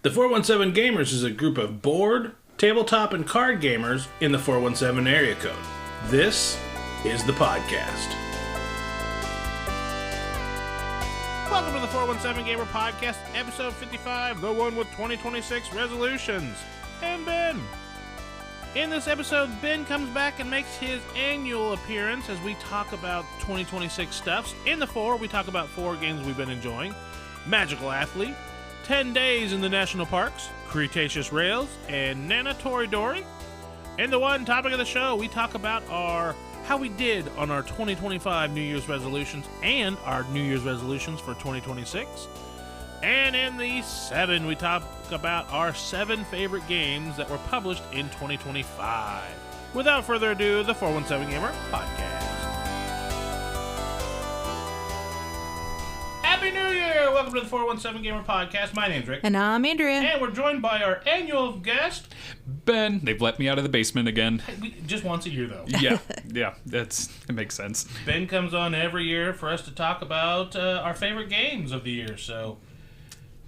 The 417Gamers is a group of board, tabletop, and card gamers in the 417 area code. This is the podcast. Welcome to the 417 Gamer Podcast, episode 55, the one with 2026 resolutions. And Ben. In this episode, Ben comes back and makes his annual appearance as we talk about 2026 stuffs. In the 4, we talk about 4 games we've been enjoying. Magical Athlete, 10 Days in the National Parks, Cretaceous Rails, and Nanatoridori. In the 1 topic of the show, we talk about how we did on our 2025 New Year's resolutions and our New Year's resolutions for 2026. And in the 7, we talk about our 7 favorite games that were published in 2025. Without further ado, the 417 Gamer Podcast. Happy New Year! Welcome to the 417 Gamer Podcast. My name's Rick. And I'm Andrea. And we're joined by our annual guest, Ben. They've let me out of the basement again. Just once a year, though. Yeah, it makes sense. Ben comes on every year for us to talk about our favorite games of the year. So,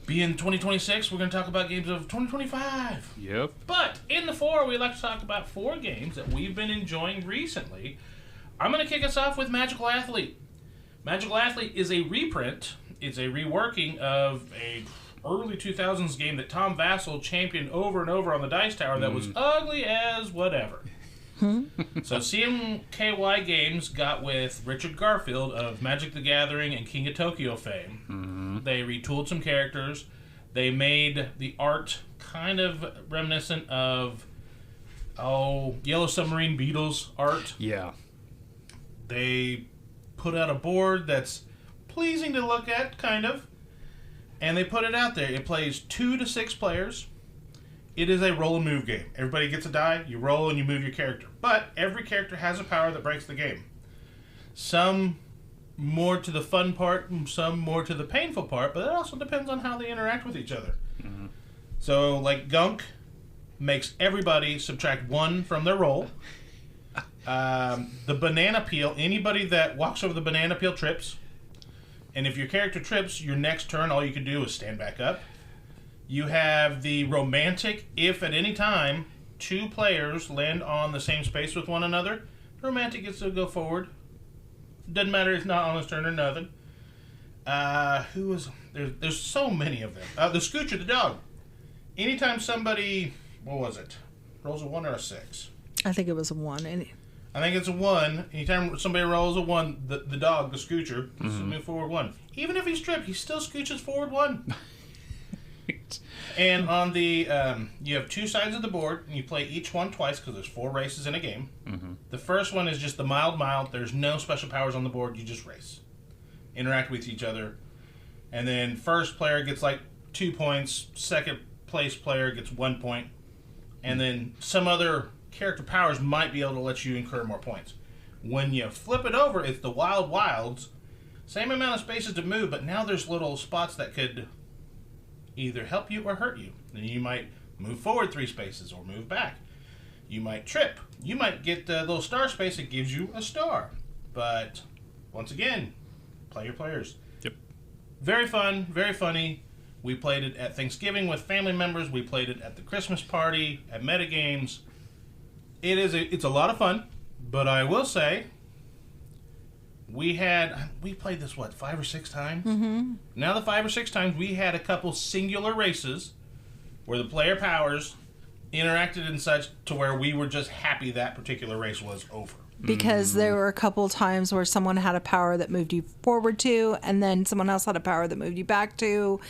being 2026, we're going to talk about games of 2025. Yep. But in the 4, we like to talk about 4 games that we've been enjoying recently. I'm going to kick us off with Magical Athlete. Magical Athlete is a reprint. It's a reworking of a early 2000s game that Tom Vassell championed over and over on the Dice Tower that was ugly as whatever. So CMKY Games got with Richard Garfield of Magic the Gathering and King of Tokyo fame. They retooled some characters. They made the art kind of reminiscent of, Yellow Submarine Beetles art. Yeah. They put out a board that's pleasing to look at, kind of. And they put it out there. It plays 2 to 6 players. It is a roll and move game. Everybody gets a die, you roll and you move your character. But every character has a power that breaks the game. Some more to the fun part, and some more to the painful part, but it also depends on how they interact with each other. So, like Gunk makes everybody subtract 1 from their roll. The banana peel, anybody that walks over the banana peel trips. And if your character trips, your next turn, all you can do is stand back up. You have the romantic, if at any time 2 players land on the same space with one another, the romantic gets to go forward. Doesn't matter if it's not on his turn or nothing. There's so many of them. The Scoocher, the dog. Anytime somebody, rolls a 1 or a 6? I think it was a 1. I think it's a 1. Anytime somebody rolls a 1, the dog, the Scoocher, move forward 1. Even if he's tripped, he still scooches forward 1. And on the, you have 2 sides of the board, and you play each one twice because there's 4 races in a game. The first one is just the mild. There's no special powers on the board. You just race. Interact with each other. And then first player gets like 2 points. Second place player gets 1 point. And then some other character powers might be able to let you incur more points. When you flip it over, it's the Wild Wilds. Same amount of spaces to move, but now there's little spots that could either help you or hurt you. Then you might move forward 3 spaces or move back. You might trip. You might get the little star space that gives you a star. But once again, play your players. Yep. Very fun, very funny. We played it at Thanksgiving with family members. We played it at the Christmas party, at metagames. It's a lot of fun, but I will say we played this 5 or 6 times. Now the 5 or 6 times we had a couple singular races where the player powers interacted and such to where we were just happy that particular race was over. Because there were a couple times where someone had a power that moved you forward to, and then someone else had a power that moved you back to,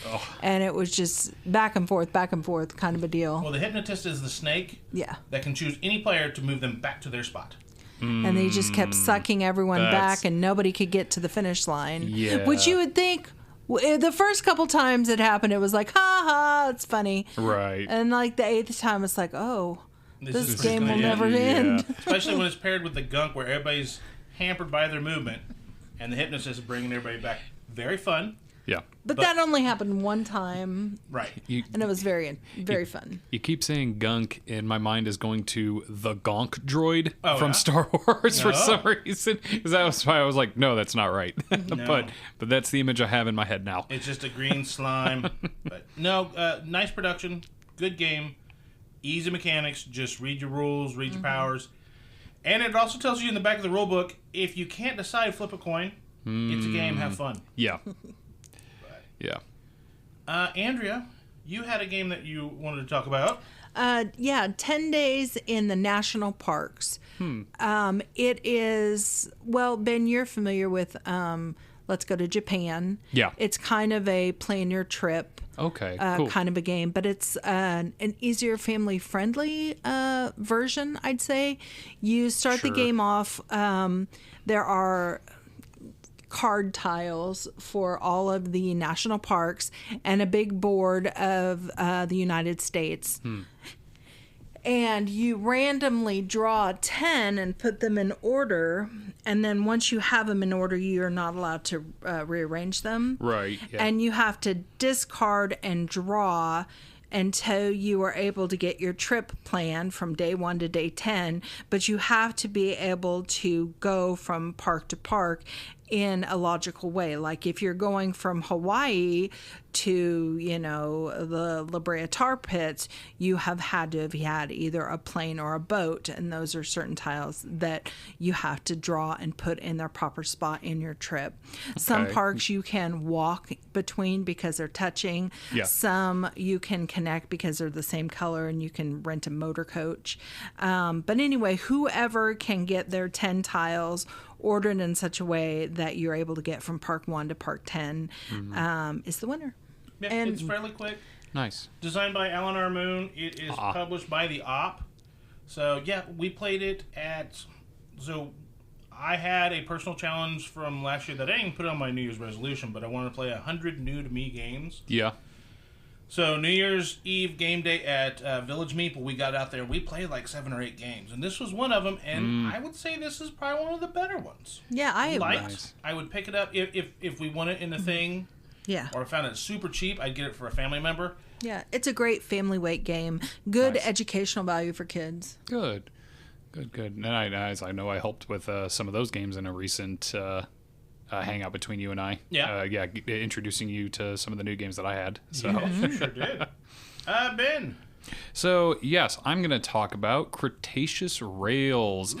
and it was just back and forth kind of a deal. Well, the hypnotist is the snake that can choose any player to move them back to their spot. And they just kept sucking everyone back, and nobody could get to the finish line. Yeah. Which you would think, the first couple times it happened, it was like, ha ha, it's funny. Right. And like the 8th time, it's like, oh, this game will end. never end. Especially when it's paired with the Gunk where everybody's hampered by their movement and the hypnotist is bringing everybody back. Very fun. Yeah. But that only happened one time, Right. and it was very fun. You keep saying gunk, and my mind is going to the Gonk droid Oh, from yeah? Star Wars for Oh. some reason. Because that was why I was like, no, that's not right. But that's the image I have in my head now. It's just a green slime. But no, nice production, good game, easy mechanics. Just read your rules, read your powers. And it also tells you in the back of the rule book, if you can't decide, flip a coin. It's a game, have fun. Yeah. Yeah. Andrea, you had a game that you wanted to talk about. 10 days in the national parks. It is, well, Ben, you're familiar with Let's Go to Japan. Yeah. It's kind of a plan your trip Okay, cool. kind of a game, but it's an easier family-friendly version, I'd say. You start the Sure. game off, there are card tiles for all of the national parks and a big board of the United States. And you randomly draw 10 and put them in order. And then once you have them in order, you're not allowed to rearrange them. Right. Yeah. And you have to discard and draw until you are able to get your trip plan from day 1 to day 10. But you have to be able to go from park to park in a logical way. Like if you're going from Hawaii to, the La Brea Tar Pits, you have had to have had either a plane or a boat, and those are certain tiles that you have to draw and put in their proper spot in your trip. Some Okay. parks you can walk between because they're touching. Yeah. Some you can connect because they're the same color, and you can rent a motor coach. But anyway, whoever can get their 10 tiles ordered in such a way that you're able to get from Park 1 to Park 10 is the winner. Yeah, And- it's fairly quick. Nice. Designed by Alan R. Moon. It is published by the Op. So, yeah, we played it at... So, I had a personal challenge from last year that I didn't put on my New Year's resolution, but I wanted to play 100 new-to-me games. Yeah. So, New Year's Eve game day at Village Meeple, we got out there. We played like 7 or 8 games, and this was one of them, and I would say this is probably one of the better ones. Yeah, I Light. Nice. I would pick it up if we won it in the thing, Yeah. or found it super cheap, I'd get it for a family member. Yeah, it's a great family weight game. Good Nice. educational value for kids. Good. And as I know, I helped with some of those games in a recent hangout between you and I. Yeah. Introducing you to some of the new games that I had. So. Sure did. Ben. So, yes, I'm going to talk about Cretaceous Rails.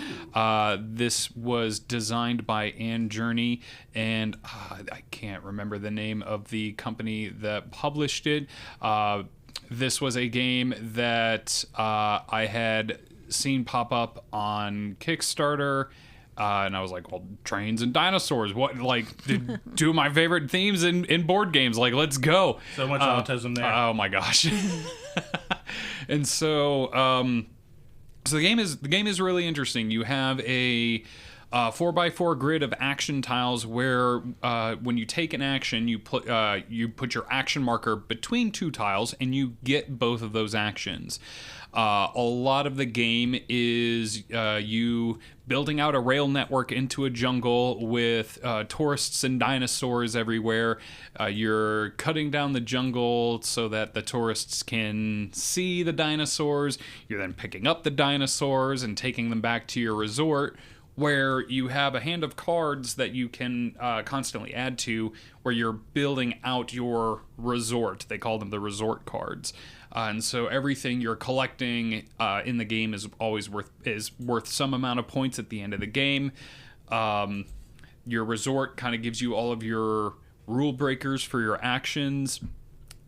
This was designed by Ann Journey, and I can't remember the name of the company that published it. This was a game that I had seen pop up on Kickstarter. And I was like, well, trains and dinosaurs. What, like, two of my favorite themes in board games. Like, let's go. So much autism there. Oh my gosh. And so, so the game is really interesting. You have a 4x4 grid of action tiles where when you take an action, you put your action marker between 2 tiles, and you get both of those actions. A lot of the game is you building out a rail network into a jungle with tourists and dinosaurs everywhere. You're cutting down the jungle so that the tourists can see the dinosaurs. You're then picking up the dinosaurs and taking them back to your resort, where you have a hand of cards that you can constantly add to, where you're building out your resort. They call them the resort cards. And so everything you're collecting in the game is always worth some amount of points at the end of the game. Your resort kind of gives you all of your rule breakers for your actions.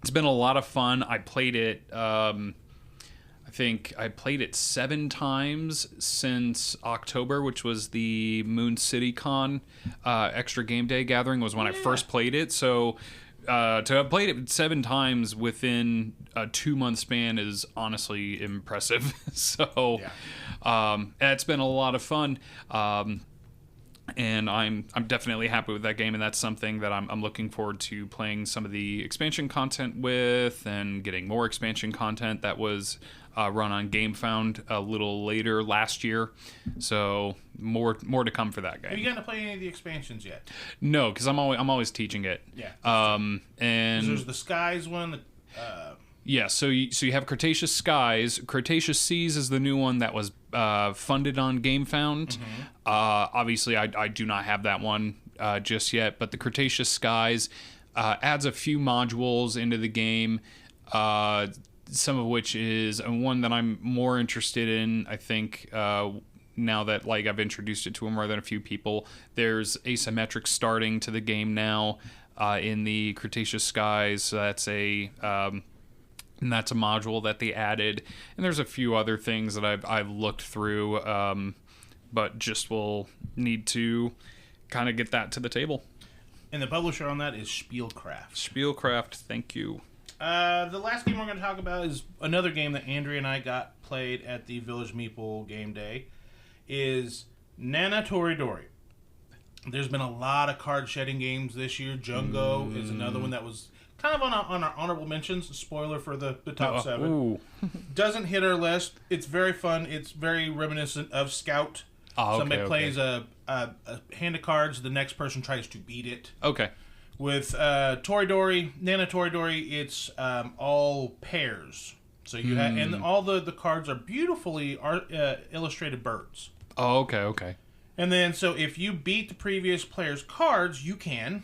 It's been a lot of fun. I played it. I think I played it 7 times since October, which was the Moon City Con extra game day gathering was when I first played it. So to have played it 7 times within a 2-month span is honestly impressive. So it's been a lot of fun. And I'm definitely happy with that game, and that's something that I'm looking forward to playing some of the expansion content with, and getting more expansion content that was run on GameFound a little later last year. So more to come for that game. Have you gotten to play any of the expansions yet? No, because I'm always teaching it. Yeah. And There's the Skies one. Yeah, so you have Cretaceous Skies. Cretaceous Seas is the new one that was funded on GameFound. Obviously, I do not have that one just yet, but the Cretaceous Skies adds a few modules into the game, some of which is one that I'm more interested in, I think, now that like I've introduced it to more than a few people. There's asymmetric starting to the game now in the Cretaceous Skies. So that's and that's a module that they added, and there's a few other things that I've looked through, but just will need to kind of get that to the table. And the publisher on that is Spielkraft. Spielkraft, thank you. The last game we're going to talk about is another game that Andrea and I got played at the Village Meeple Game Day, is Nanatoridori. There's been a lot of card shedding games this year. Jungo is another one that was kind of on our honorable mentions. Spoiler for the top 7. Doesn't hit our list. It's very fun. It's very reminiscent of Scout. Somebody plays a hand of cards. The next person tries to beat it. Okay. With Nanatoridori, it's all pairs. So you have, and all the cards are beautifully illustrated birds. Oh, okay. And then, so if you beat the previous player's cards, you can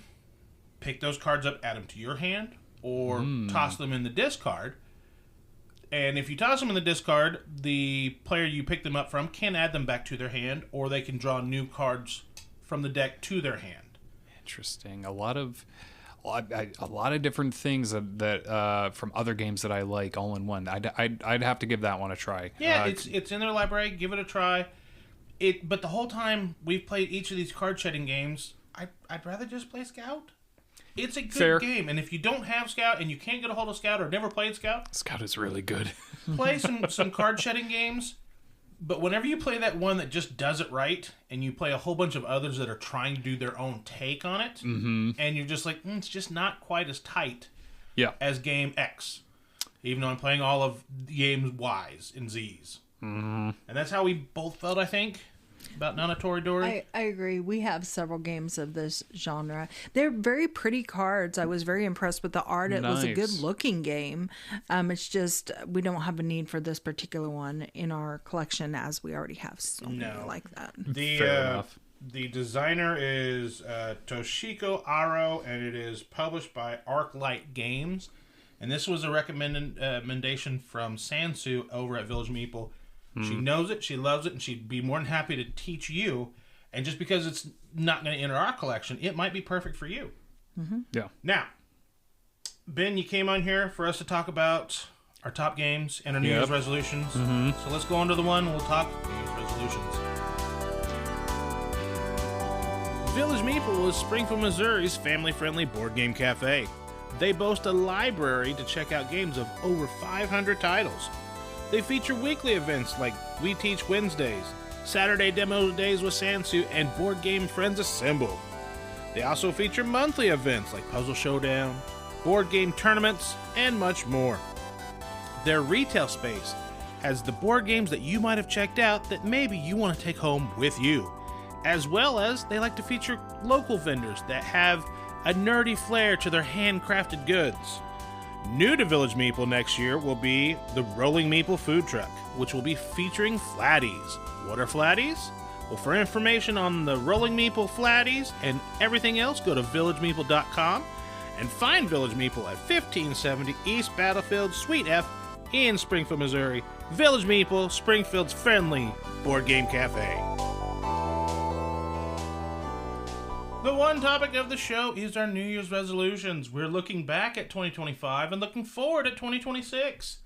pick those cards up, add them to your hand, or toss them in the discard. And if you toss them in the discard, the player you pick them up from can add them back to their hand, or they can draw new cards from the deck to their hand. Interesting. A lot of different things that from other games that I like all in one. I'd have to give that one a try. Yeah, it's in their library. Give it a try. But the whole time we've played each of these card shedding games, I'd rather just play Scout. It's a good game, and if you don't have Scout and you can't get a hold of Scout or never played Scout, Scout is really good. Play some card shedding games. But whenever you play that one that just does it right, and you play a whole bunch of others that are trying to do their own take on it, and you're just like, it's just not quite as tight as game X, even though I'm playing all of games Y's and Z's. And that's how we both felt, I think, about Nanatoridori. I agree. We have several games of this genre. They're very pretty cards. I was very impressed with the art. It was a good-looking game. It's just we don't have a need for this particular one in our collection, as we already have so many like that. Fair enough. The designer is Toshiko Aro, and it is published by Arclight Games. And this was a recommendation from Sansu over at Village Meeple. She knows it, she loves it, and she'd be more than happy to teach you. And just because it's not going to enter our collection, it might be perfect for you. Yeah. Now, Ben, you came on here for us to talk about our top games and our New Year's resolutions. So let's go on to the one. We'll talk New Year's resolutions. Village Meeple is Springfield, Missouri's family-friendly board game cafe. They boast a library to check out games of over 500 titles. They feature weekly events like We Teach Wednesdays, Saturday Demo Days with Sansu, and Board Game Friends Assemble. They also feature monthly events like Puzzle Showdown, board game tournaments, and much more. Their retail space has the board games that you might have checked out that maybe you want to take home with you, as well as they like to feature local vendors that have a nerdy flair to their handcrafted goods. New to Village Meeple next year will be the Rolling Meeple Food Truck, which will be featuring flatties. What are flatties? Well, for information on the Rolling Meeple flatties and everything else, go to villagemeeple.com and find Village Meeple at 1570 East Battlefield, Suite F in Springfield, Missouri. Village Meeple, Springfield's friendly board game cafe. The one topic of the show is our New Year's resolutions. We're looking back at 2025 and looking forward at 2026.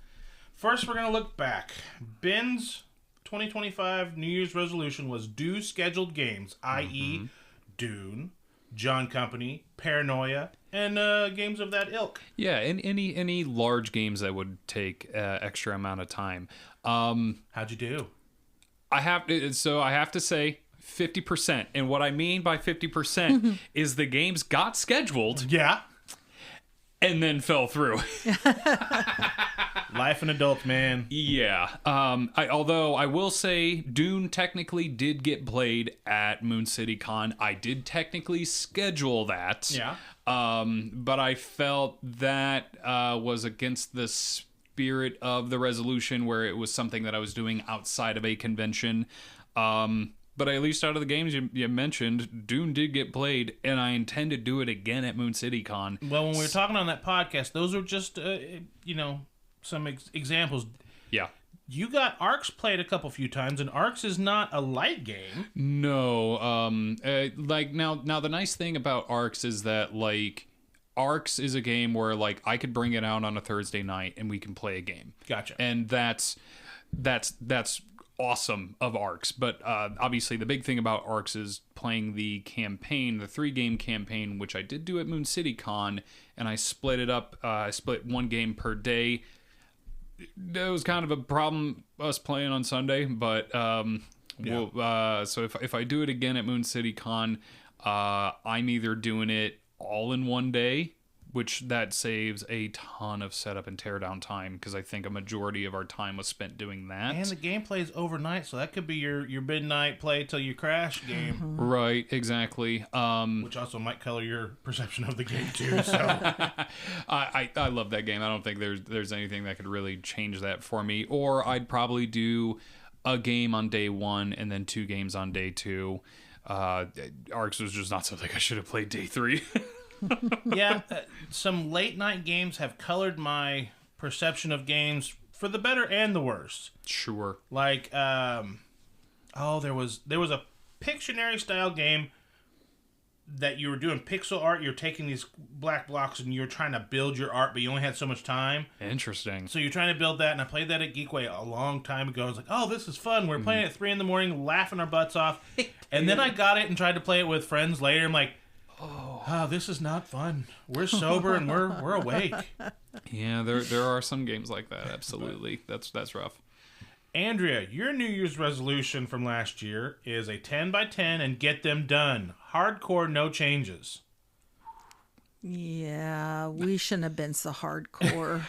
First, we're going to look back. Ben's 2025 New Year's resolution was do scheduled games, i.e. Dune, John Company, Paranoia, and games of that ilk. Yeah, and any large games that would take extra amount of time. How'd you do? I have to say, 50%. And what I mean by 50% is the games got scheduled Yeah. and then fell through. Life and adults, man. Yeah. Although I will say Dune technically did get played at Moon City Con. I did technically schedule that. Yeah. But I felt that was against the spirit of the resolution, where it was something that I was doing outside of a convention. But at least out of the games you mentioned, Dune did get played, and I intend to do it again at Moon City Con. Well, when we were talking on that podcast, those are just, some examples. Yeah. You got Arcs played a few times, and Arcs is not a light game. No. Now the nice thing about Arcs is that, like, Arcs is a game where, like, I could bring it out on a Thursday night and we can play a game. Gotcha. And that's awesome of Arcs. But obviously the big thing about Arcs is playing the campaign, the 3-game campaign, which I did do at Moon City Con, and I split it up. I split 1 game per day. That was kind of a problem, us playing on Sunday, but so if I do it again at Moon City Con, I'm either doing it all in 1 day, which that saves a ton of setup and teardown time, because I think a majority of our time was spent doing that. And the gameplay is overnight, so that could be your midnight play till you crash game. Mm-hmm. Right, exactly. Which also might color your perception of the game too. So I love that game. I don't think there's anything that could really change that for me. Or I'd probably do a game on day 1 and then 2 games on day 2. Arcs was just not something I should have played day 3. Yeah, some late night games have colored my perception of games for the better and the worse. Sure. Like, there was a Pictionary style game that you were doing pixel art. You're taking these black blocks and you're trying to build your art, but you only had so much time. Interesting. So you're trying to build that, and I played that at Geekway a long time ago. I was like, oh, this is fun. We're playing it at 3 a.m, laughing our butts off. And then I got it and tried to play it with friends later. I'm like, oh, this is not fun. We're sober and we're awake. Yeah, there are some games like that. Absolutely. That's rough. Andrea, your New Year's resolution from last year is a 10x10 and get them done. Hardcore, no changes. Yeah, we shouldn't have been so hardcore.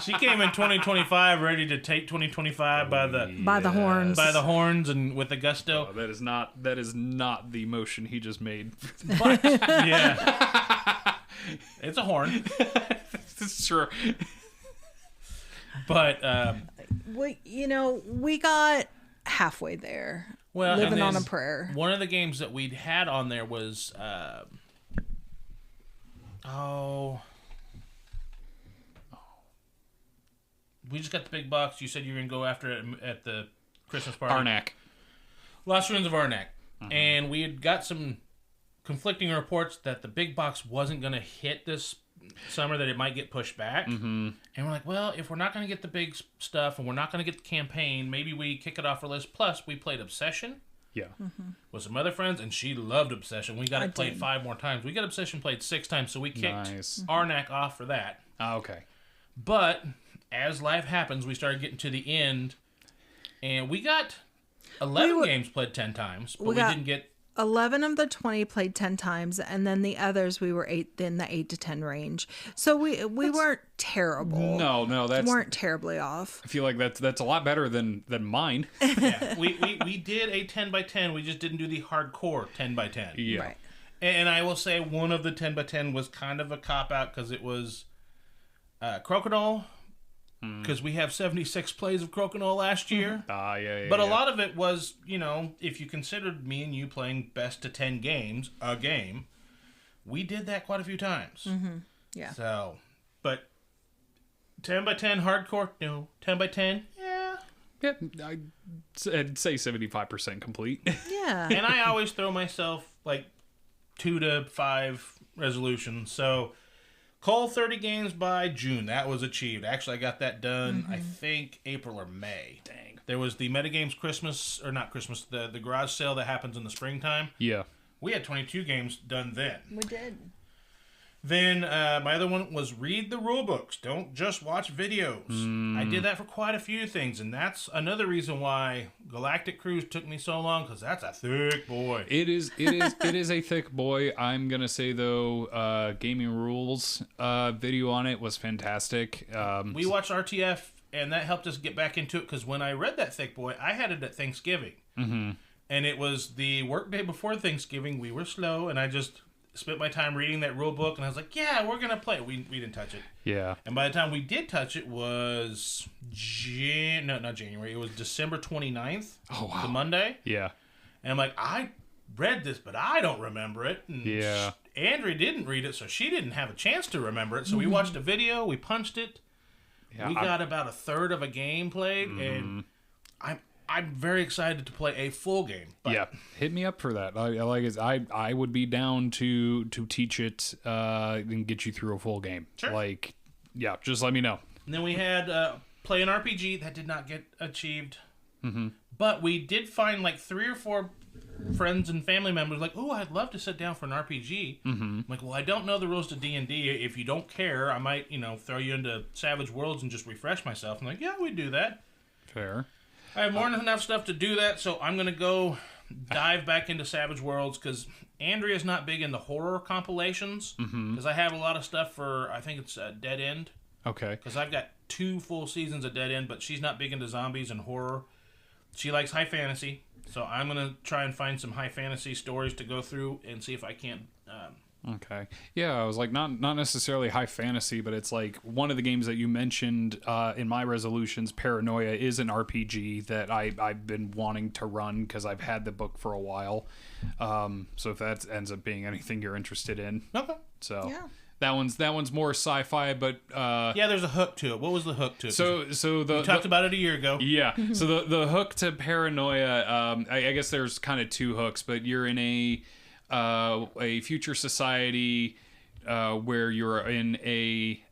She came in 2025 ready to take 2025 by the horns. By the horns and with the gusto. Oh, that is not the motion he just made. But yeah, it's a horn. Sure. But we got halfway there. Well, living on a prayer. One of the games that we'd had on there was we just got the big box. You said you were going to go after it at the Christmas party. Arnak. Lost Ruins of Arnak. And we had got some conflicting reports that the big box wasn't going to hit this summer, that it might get pushed back. And we're like, well, if we're not going to get the big stuff and we're not going to get the campaign, maybe we kick it off our list. Plus, we played Obsession. Yeah. With some other friends, and she loved Obsession. We got it played 5 more times. We got Obsession played 6 times, so we kicked Arnak off for that. Okay. But as life happens, we started getting to the end, and we got 11 games played 10 times, but we didn't get 11 of the 20 played 10 times, and then the others we were in the 8 to 10 range. So we weren't terrible. No, we weren't terribly off. I feel like that's a lot better than mine. Yeah, we did a 10x10. We just didn't do the hardcore 10x10. Yeah. Right. And I will say one of the 10x10 was kind of a cop out because it was Crocodile. Because we have 76 plays of Crokinole last year. Yeah. But a lot of it was, if you considered me and you playing best to 10 games, a game, we did that quite a few times. Yeah. So, but 10x10 hardcore, no. 10x10, yeah. Yeah, I'd say 75% complete. Yeah. And I always throw myself like 2 to 5 resolutions. So, Cole 30 games by June. That was achieved. Actually, I got that done, I think, April or May. Dang. There was the Metagames Christmas, or not Christmas, the garage sale that happens in the springtime. Yeah. We had 22 games done then. We did. Then my other one was read the rule books. Don't just watch videos. I did that for quite a few things, and that's another reason why Galactic Cruise took me so long, because that's a thick boy. It is a thick boy. I'm gonna say though, Gaming Rules video on it was fantastic. We watched RTF, and that helped us get back into it, because when I read that thick boy, I had it at Thanksgiving. Mm-hmm. And it was the work day before Thanksgiving. We were slow, and I just spent my time reading that rule book, and I was like, yeah, we're going to play. We didn't touch it. Yeah. And by the time we did touch it was not January. It was December 29th. Oh, wow. The Monday. Yeah. And I'm like, I read this, but I don't remember it. And yeah. Andrea didn't read it, so she didn't have a chance to remember it. So we watched a video. We punched it. Yeah, we got about a third of a game played, and I'm very excited to play a full game. But yeah, hit me up for that. I would be down to teach it and get you through a full game. Sure. Like, yeah, just let me know. And then we had play an RPG that did not get achieved. Mm-hmm. But we did find like 3 or 4 friends and family members like, oh, I'd love to sit down for an RPG. Mm-hmm. I'm like, well, I don't know the rules to D&D. If you don't care, I might, throw you into Savage Worlds and just refresh myself. I'm like, yeah, we do that. Fair. I have more than enough stuff to do that, so I'm going to go dive back into Savage Worlds, because Andrea's not big into horror compilations, because I have a lot of stuff for, I think it's Dead End. Okay. Because I've got 2 full seasons of Dead End, but she's not big into zombies and horror. She likes high fantasy, so I'm going to try and find some high fantasy stories to go through and see if I can. Okay. Yeah, I was like, not necessarily high fantasy, but it's like one of the games that you mentioned in my resolutions, Paranoia, is an RPG that I've been wanting to run because I've had the book for a while. So if that ends up being anything you're interested in. Okay. So yeah. That one's more sci-fi, but yeah, there's a hook to it. What was the hook to it? So we talked about it a year ago. Yeah. So the hook to Paranoia, I guess there's kind of 2 hooks, but you're in a future society where you're in a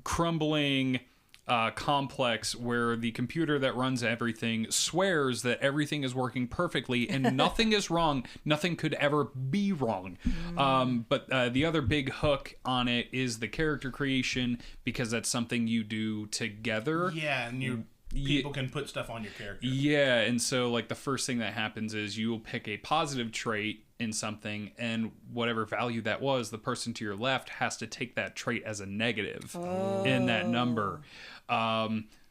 crumbling complex where the computer that runs everything swears that everything is working perfectly and nothing is wrong. Nothing could ever be wrong. But the other big hook on it is the character creation, because that's something you do together. Yeah, and people can put stuff on your character. Yeah, and so like the first thing that happens is you will pick a positive trait in something, and whatever value that was, the person to your left has to take that trait as a negative in that number.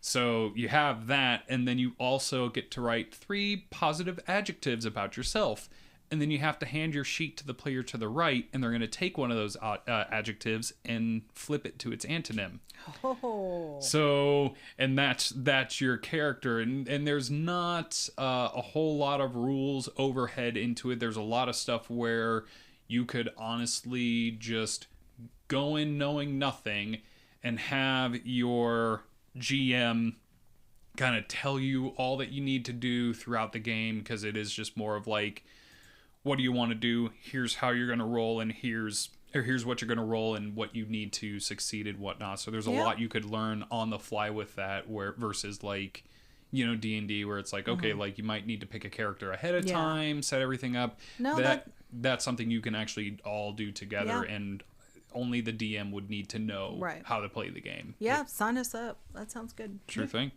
So you have that, and then you also get to write 3 positive adjectives about yourself. And then you have to hand your sheet to the player to the right, and they're going to take one of those adjectives and flip it to its antonym. Oh. So, and that's your character, and there's not a whole lot of rules overhead into it. There's a lot of stuff where you could honestly just go in knowing nothing and have your GM kind of tell you all that you need to do throughout the game, because it is just more of like, what do you want to do? Here's how you're going to roll, and here's what you're going to roll, and what you need to succeed and whatnot. So there's a lot you could learn on the fly with that, where versus like, D&D, where it's like, okay, like you might need to pick a character ahead of time, set everything up. No, that's something you can actually all do together, and only the DM would need to know how to play the game. Yeah, sign us up. That sounds good. Sure thing.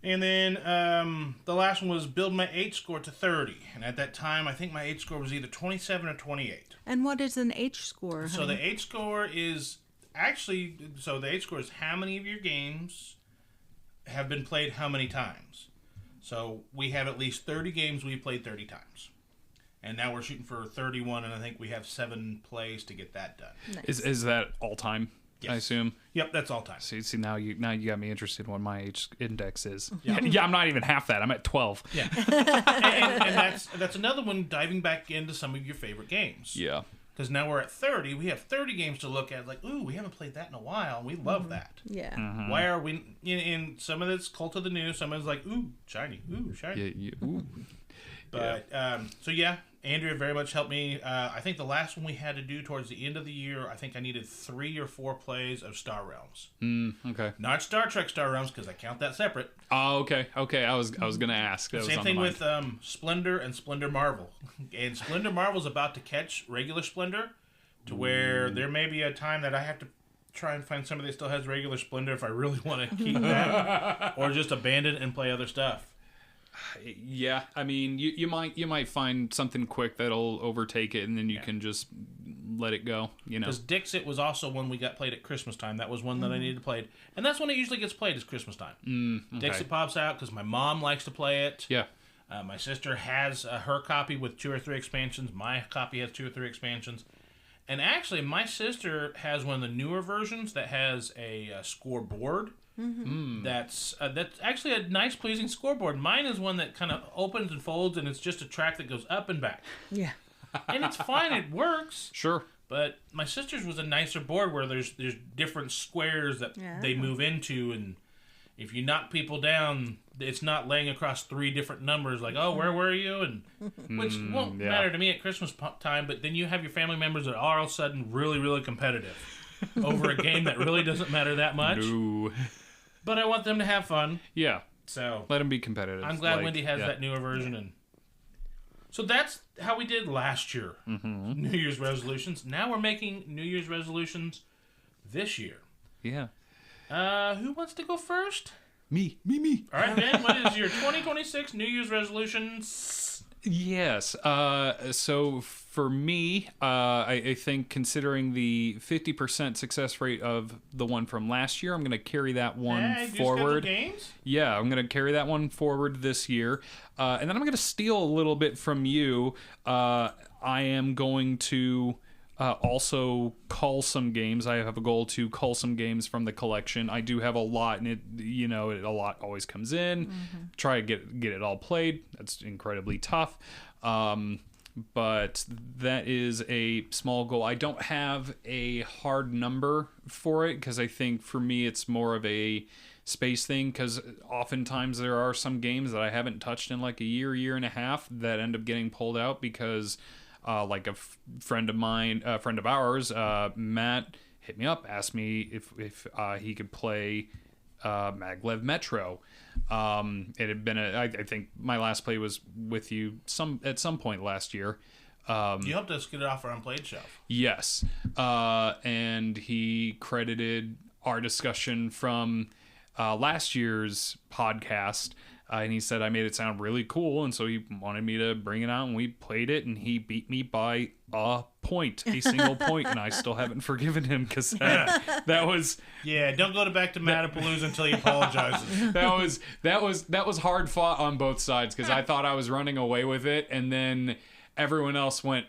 And then the last one was build my H score to 30. And at that time, I think my H score was either 27 or 28. And what is an H score? So the H score is the H score is how many of your games have been played how many times. So we have at least 30 games we've played 30 times. And now we're shooting for 31, and I think we have 7 plays to get that done. Nice. Is that all time? Yes. I assume. Yep, that's all time. See now you got me interested in what my H index is. Yeah, yeah, I'm not even half that. I'm at 12. Yeah, and that's another one, diving back into some of your favorite games. Yeah. Because now we're at 30. We have 30 games to look at. Like, ooh, we haven't played that in a while. We love that. Yeah. Mm-hmm. Why are we in some of it's Cult of the New? Some of it's like, ooh, shiny. Ooh, shiny. Yeah. Ooh. But so yeah, Andrea very much helped me. I think the last one we had to do towards the end of the year, I think I needed 3 or 4 plays of Star Realms. Okay. Not Star Trek Star Realms, because I count that separate. Oh, okay. I was gonna ask. That Same thing with Splendor and Splendor Marvel. And Splendor Marvel's about to catch regular Splendor, to where there may be a time that I have to try and find somebody that still has regular Splendor if I really want to keep that, or just abandon it and play other stuff. Yeah, I mean, you might find something quick that'll overtake it, and then you can just let it go. You know, because Dixit was also one we got played at Christmas time. That was one that I needed to play, and that's when it usually gets played is Christmas time. Okay. Dixit pops out because my mom likes to play it. Yeah. My sister has her copy with 2 or 3 expansions. My copy has 2 or 3 expansions. And actually, my sister has one of the newer versions that has a scoreboard. That's actually a nice, pleasing scoreboard. Mine is one that kind of opens and folds, and it's just a track that goes up and back. Yeah. And it's fine. It works. Sure. But my sister's was a nicer board where there's different squares that they move into, and if you knock people down, it's not laying across 3 different numbers like, oh, where were you? And which won't matter to me at Christmas time, but then you have your family members that are all of a sudden really, really competitive over a game that really doesn't matter that much. No. But I want them to have fun. Yeah. So Let them be competitive. I'm glad Wendy has that newer version. And so that's how we did last year. New Year's resolutions. Now we're making New Year's resolutions this year. Yeah. Who wants to go first? Me. All right, Ben, what is your 2026 New Year's resolutions? Yes. So for me, I think considering the 50% success rate of the one from last year, I'm going to carry that one forward. Games? Yeah, I'm going to carry that one forward this year. And then I'm going to steal a little bit from you. I am going to also cull some games. I have a goal to cull some games from the collection. I do have a lot, and a lot always comes in. Try to get it all played. That's incredibly tough. But that is a small goal. I don't have a hard number for it because I think for me it's more of a space thing, because oftentimes there are some games that I haven't touched in like a year and a half that end up getting pulled out because like a friend of ours, Matt, hit me up, asked me if he could play Maglev Metro. It had been I think my last play was with you at some point last year. You helped us get it off our unplayed shelf. Yes. And he credited our discussion from last year's podcast. And he said I made it sound really cool, and so he wanted me to bring it out, and we played it, and he beat me by a single point, and I still haven't forgiven him because that was... Yeah, don't go back to Matapalooza until he apologizes. that was hard fought on both sides, because I thought I was running away with it, and then everyone else went,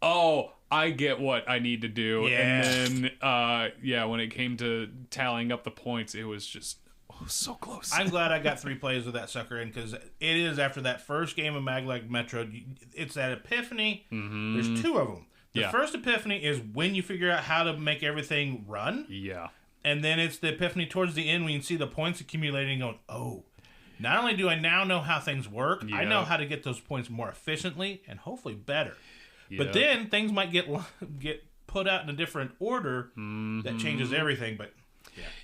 oh, I get what I need to do. Yeah. And then, when it came to tallying up the points, it was just... so close. I'm glad I got 3 plays with that sucker in, because it is after that first game of Maglev Metro. It's that epiphany. There's 2 of them. The first epiphany is when you figure out how to make everything run. Yeah. And then it's the epiphany towards the end when you see the points accumulating going, oh, not only do I now know how things work, I know how to get those points more efficiently and hopefully better. Yeah. But then things might get put out in a different order that changes everything, but...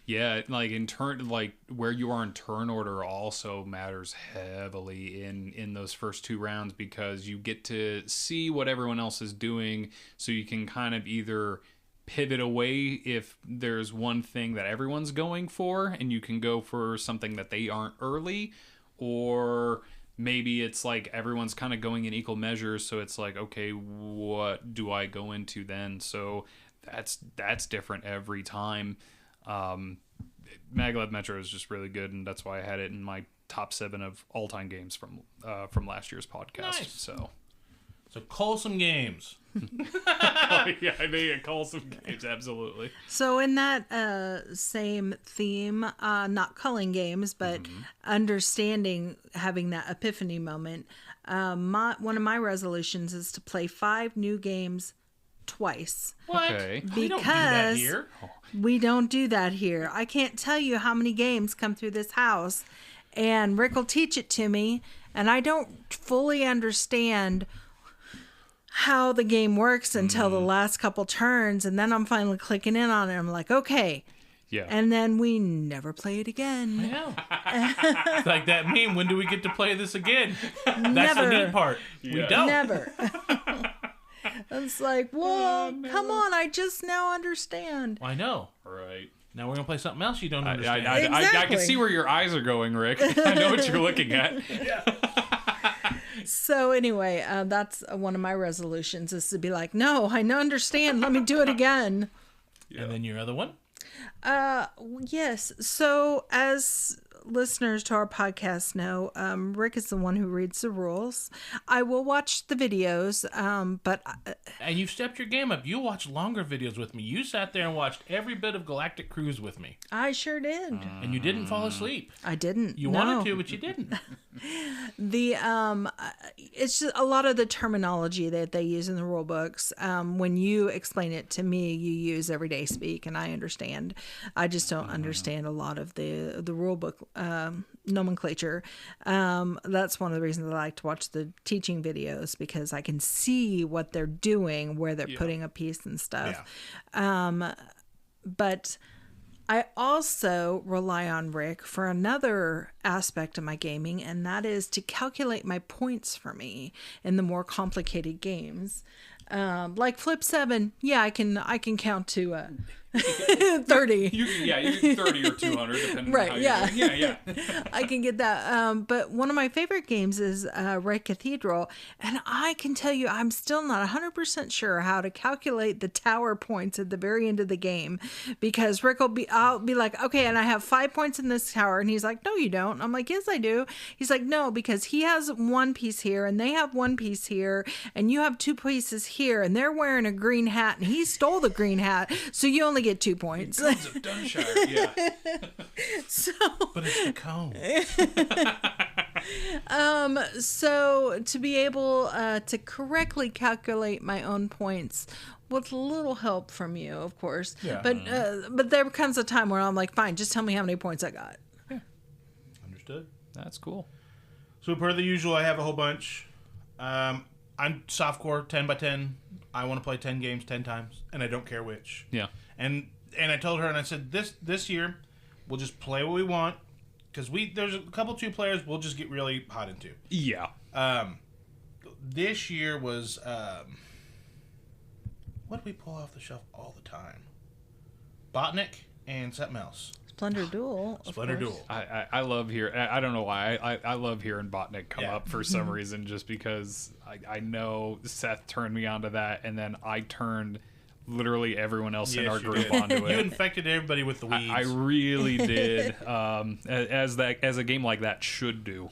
Yeah, like where you are in turn order also matters heavily in those first 2 rounds, because you get to see what everyone else is doing, so you can kind of either pivot away if there's one thing that everyone's going for and you can go for something that they aren't early, or maybe it's like everyone's kind of going in equal measures, so it's like, okay, what do I go into then? So that's different every time. Maglev Metro is just really good, and that's why I had it in my top 7 of all-time games from last year's podcast. Nice. So cull some games. Yeah, I think cull some games, absolutely. So in that same theme, not culling games, but understanding, having that epiphany moment, one of my resolutions is to play 5 new games twice. What? Okay. We don't do that here. We don't do that here. I can't tell you how many games come through this house, and Rick will teach it to me, and I don't fully understand how the game works until the last couple turns, and then I'm finally clicking in on it. I'm like, okay. Yeah. And then we never play it again. I know. It's like that meme, when do we get to play this again? That's Never. the neat part. We don't. Never. It's like, well, come on, I just now understand. I know. Right. Now we're going to play something else you don't understand. I can see where your eyes are going, Rick. I know what you're looking at. So anyway, that's one of my resolutions, is to be like, no, I understand. Let me do it again. And then your other one? Yes. So as listeners to our podcast know, Rick is the one who reads the rules. I will watch the videos, but... And you've stepped your game up. You watched longer videos with me. You sat there and watched every bit of Galactic Cruise with me. I sure did. And you didn't fall asleep. I didn't. You wanted to, but you didn't. It's just a lot of the terminology that they use in the rule books. When you explain it to me, you use everyday speak, and I understand. I just don't understand a lot of the rule book nomenclature. That's one of the reasons I like to watch the teaching videos, because I can see what they're doing, where they're putting a piece and stuff. Yeah. But I also rely on Rick for another aspect of my gaming, and that is to calculate my points for me in the more complicated games. Like Flip 7, I can count to 30. You can 30 or 200, depending on how you're doing. Yeah. I can get that. But one of my favorite games is Red Cathedral, and I can tell you I'm still not 100% sure how to calculate the tower points at the very end of the game, because I'll be like, okay, and I have 5 points in this tower, and he's like, no, you don't. I'm like, yes, I do. He's like, no, because he has one piece here, and they have one piece here, and you have 2 pieces here, and they're wearing a green hat, and he stole the green hat, so you only get 2 points. Guns of Dunshire, yeah. But it's the cone. So to be able to correctly calculate my own points with a little help from you, of course. Yeah. But there comes a time where I'm like, fine, just tell me how many points I got. Yeah. Understood. That's cool. So per the usual, I have a whole bunch. I'm softcore, 10 by 10. I want to play 10 games 10 times, and I don't care which. Yeah. And I told her, and I said, this year, we'll just play what we want, because there's a couple 2 players we'll just get really hot into. Yeah. This year was, what did we pull off the shelf all the time? Botnik and something else. Splendor Duel. Splendor Duel. I love hearing. I don't know why. I love hearing Botnik come up for some reason, just because I know Seth turned me onto that, and then I turned literally everyone else in our group onto it. You infected everybody with the weeds. I really did. As a game like that should do.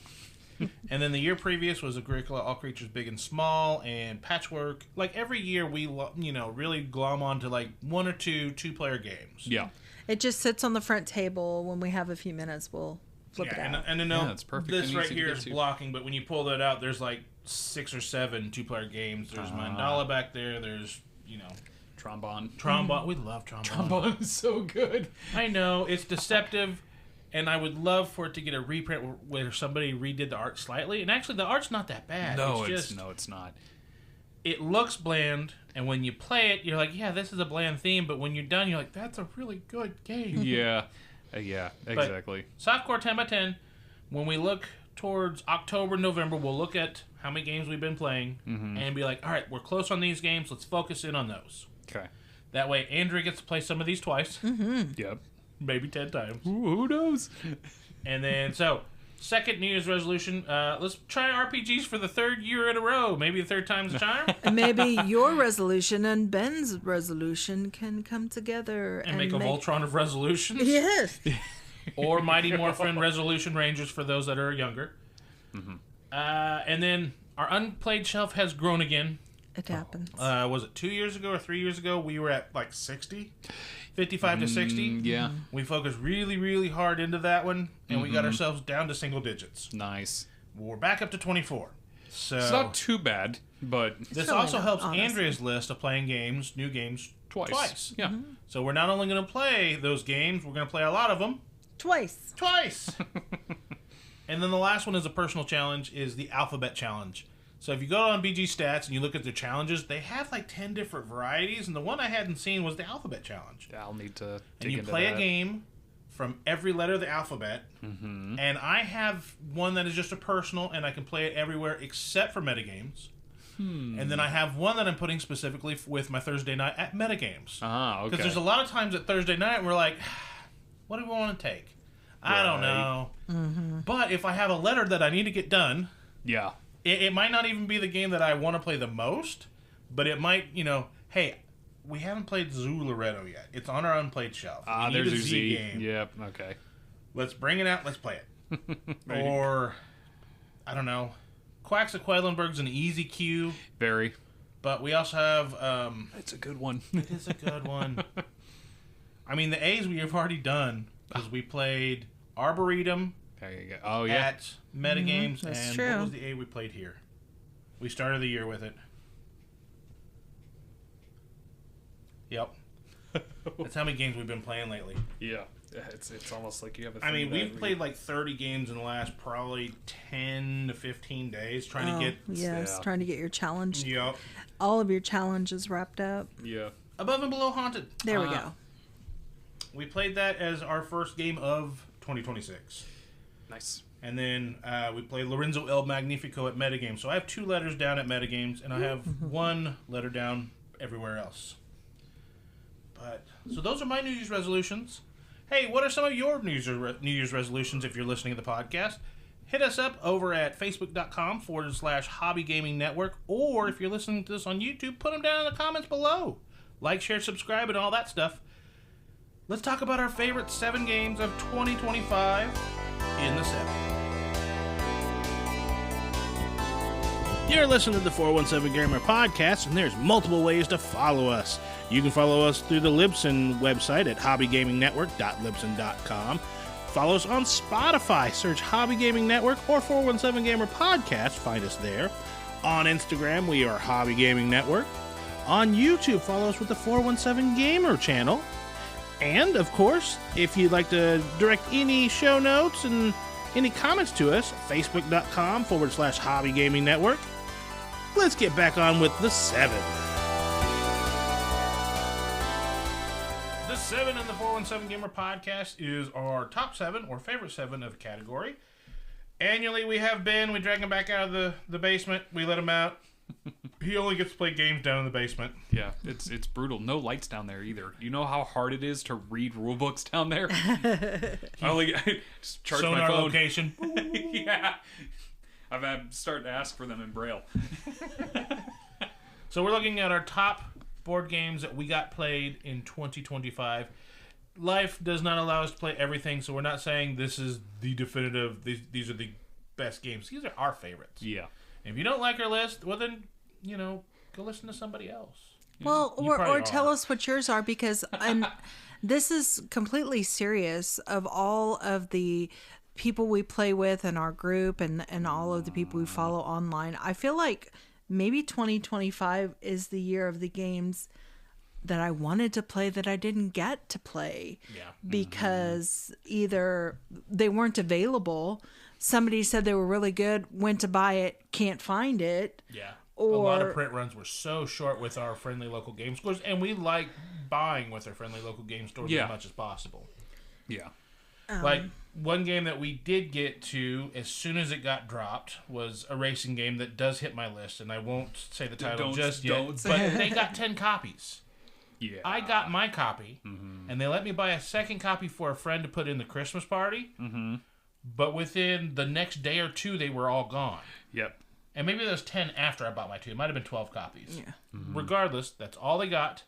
And then the year previous was Agricola, All Creatures Big and Small, and Patchwork. Like every year, we really glom onto like 1 or 2 2-player games. Yeah. It just sits on the front table. When we have a few minutes, we'll flip it out. And I know it's perfect. This right here is blocking, but when you pull that out, there's like 6 or 7 2-player games. There's Mandala back there. There's, Trombone. We love Trombone. Trombone is so good. I know. It's deceptive, and I would love for it to get a reprint where somebody redid the art slightly. And actually, the art's not that bad. It's not. It looks bland, and when you play it, you're like, yeah, this is a bland theme, but when you're done, you're like, that's a really good game. Yeah. Exactly. But softcore 10 by 10, when we look towards October, November, we'll look at how many games we've been playing and be like, all right, we're close on these games, let's focus in on those. Okay. That way, Andrea gets to play some of these twice. Mm-hmm. Yep. Maybe 10 times. Ooh, who knows? And then, second New Year's resolution, let's try RPGs for the 3rd year in a row. Maybe the 3rd time's a charm. And maybe your resolution and Ben's resolution can come together. And make a Voltron of resolutions. Yes. Or Mighty Morphin Resolution Rangers for those that are younger. Mm-hmm. And then our unplayed shelf has grown again. It happens. Was it 2 years ago or 3 years ago? We were at like 60, 55 to 60. Yeah. We focused really, really hard into that one, and we got ourselves down to single digits. Nice. We're back up to 24. So it's not too bad, but this also helps Andrea's list of playing games, new games, twice. Yeah. Mm-hmm. So we're not only going to play those games, we're going to play a lot of them. Twice. And then the last one is a personal challenge, is the Alphabet Challenge. So if you go on BG Stats and you look at their challenges, they have like 10 different varieties, and the one I hadn't seen was the Alphabet Challenge. I'll need to dig And you into play that. a game from every letter of the alphabet, and I have one that is just a personal, and I can play it everywhere except for metagames. And then I have one that I'm putting specifically with my Thursday night at Metagames. Okay. Because there's a lot of times at Thursday night we're like, what do we want to take? I don't know. But if I have a letter that I need to get done, yeah, it might not even be the game that I want to play the most, but it might, hey, we haven't played Zoo Loretto yet. It's on our unplayed shelf. There's a your Z game. Yep. Okay. Let's bring it out. Let's play it. Or, I don't know. Quacks of Quedlinburg's an easy queue. Very. But we also have... it's a good one. It is a good one. I mean, the A's we have already done, because we played Arboretum There you go. Oh, yeah. at Metagames. That's and true. what was the A we played here? We started the year with it. Yep. That's how many games we've been playing lately. Yeah. It's almost like you have a I thing mean, that we've played like 30 games in the last probably 10 to 15 days trying to get... Yes, Yeah. trying to get your challenge. Yep. All of your challenges wrapped up. Yeah. Above and Below Haunted. There we go. We played that as our first game of 2026. Nice. And then we played Lorenzo El Magnifico at Metagames. So I have 2 letters down at Metagames, and I have 1 letter down everywhere else. But so those are my New Year's resolutions. Hey, what are some of your New Year's resolutions if you're listening to the podcast? Hit us up over at facebook.com/Hobby Gaming Network, or if you're listening to this on YouTube, put them down in the comments below. Like, share, subscribe, and all that stuff. Let's talk about our favorite 7 games of 2025 in the 7. You're listening to the 417Gamer podcast, and there's multiple ways to follow us. You can follow us through the Libsyn website at hobbygamingnetwork.libsyn.com. Follow us on Spotify. Search Hobby Gaming Network or 417Gamer Podcast. Find us there. On Instagram, we are Hobby Gaming Network. On YouTube, follow us with the 417Gamer channel. And, of course, if you'd like to direct any show notes and any comments to us, facebook.com/Hobby Gaming Network. Let's get back on with the 7. The 7 in the 417Gamer podcast is our top 7 or favorite 7 of the category. Annually, we have Ben. We drag him back out of the basement. We let him out. He only gets to play games down in the basement. Yeah, it's brutal. No lights down there either. You know how hard it is to read rule books down there? I just charge my Sonar phone. location. Yeah. I'm starting to ask for them in Braille. So we're looking at our top board games that we got played in 2025. Life does not allow us to play everything, so we're not saying this is the definitive, these are the best games. These are our favorites. Yeah. If you don't like our list, well then, go listen to somebody else. Well, You probably or tell are. us what yours are, because this is completely serious. Of all of the people we play with in our group and all of the people we follow online, I feel like maybe 2025 is the year of the games that I wanted to play that I didn't get to play. Yeah. Because either they weren't available, somebody said they were really good, went to buy it, can't find it. Yeah. Or, a lot of print runs were so short with our friendly local game stores, and we like buying with our friendly local game stores as much as possible. Yeah. Like, one game that we did get to as soon as it got dropped was a racing game that does hit my list, and I won't say the title just yet, but they got 10 copies. Yeah. I got my copy, and they let me buy a second copy for a friend to put in the Christmas party, but within the next day or 2, they were all gone. Yep. And maybe there was 10 after I bought my 2. It might have been 12 copies. Yeah. Regardless, that's all they got.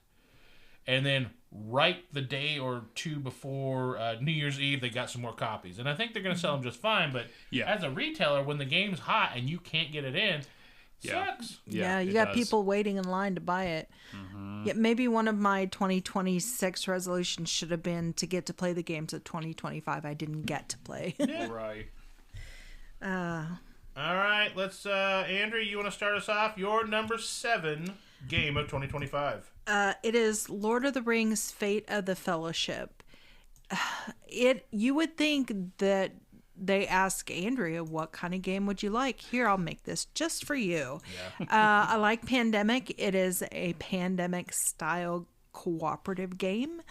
And then right the day or 2 before New Year's Eve, they got some more copies. And I think they're going to sell them just fine. But as a retailer, when the game's hot and you can't get it in, sucks. Yeah, you it got does. people waiting in line to buy it. Yeah, maybe one of my 2026 resolutions should have been to get to play the games of 2025 I didn't get to play. Right. All right, let's, Andrew, you want to start us off? Your number 7 game of 2025. It is Lord of the Rings: Fate of the Fellowship. You would think that they ask Andrea, what kind of game would you like? Here, I'll make this just for you. Yeah. I like Pandemic. It is a pandemic style cooperative game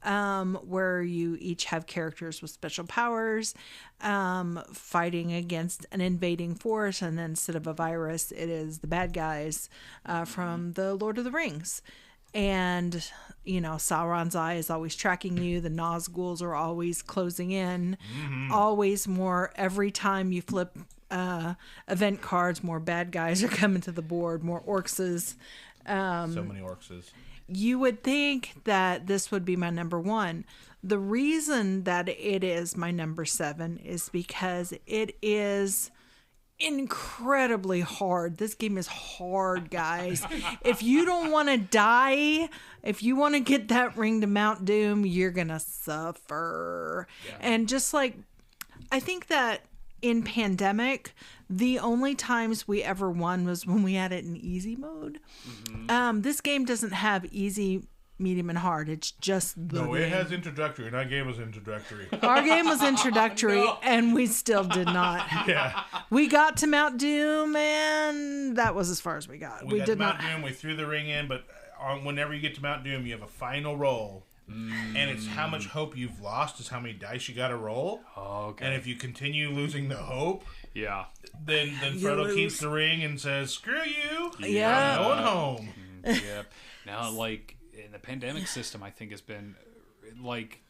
where you each have characters with special powers fighting against an invading force, and then instead of a virus, it is the bad guys from the Lord of the Rings. And, you know, Sauron's eye is always tracking you. The Nazguls are always closing in. Always more. Every time you flip event cards, more bad guys are coming to the board. More orcses. So many orcses. You would think that this would be my number one. The reason that it is my number 7 is because it is incredibly hard. This game is hard, guys. If you don't want to die, if you want to get that ring to Mount Doom, you're gonna suffer. And just like, I think that in Pandemic, the only times we ever won was when we had it in easy mode. This game doesn't have easy, medium, and hard. It's just the No, game. it has introductory, and our game was introductory. Our game was introductory, and we still did not. Yeah. We got to Mount Doom, and that was as far as we got. We got did to Mount not. Doom, we threw the ring in, but whenever you get to Mount Doom, you have a final roll. And it's how much hope you've lost is how many dice you got to roll. Oh, okay. And if you continue losing the hope, Yeah. then Frodo keeps the ring and says, "Screw you! Yeah. I'm going home." Yep. Now, like, in the pandemic system, I think has been, like,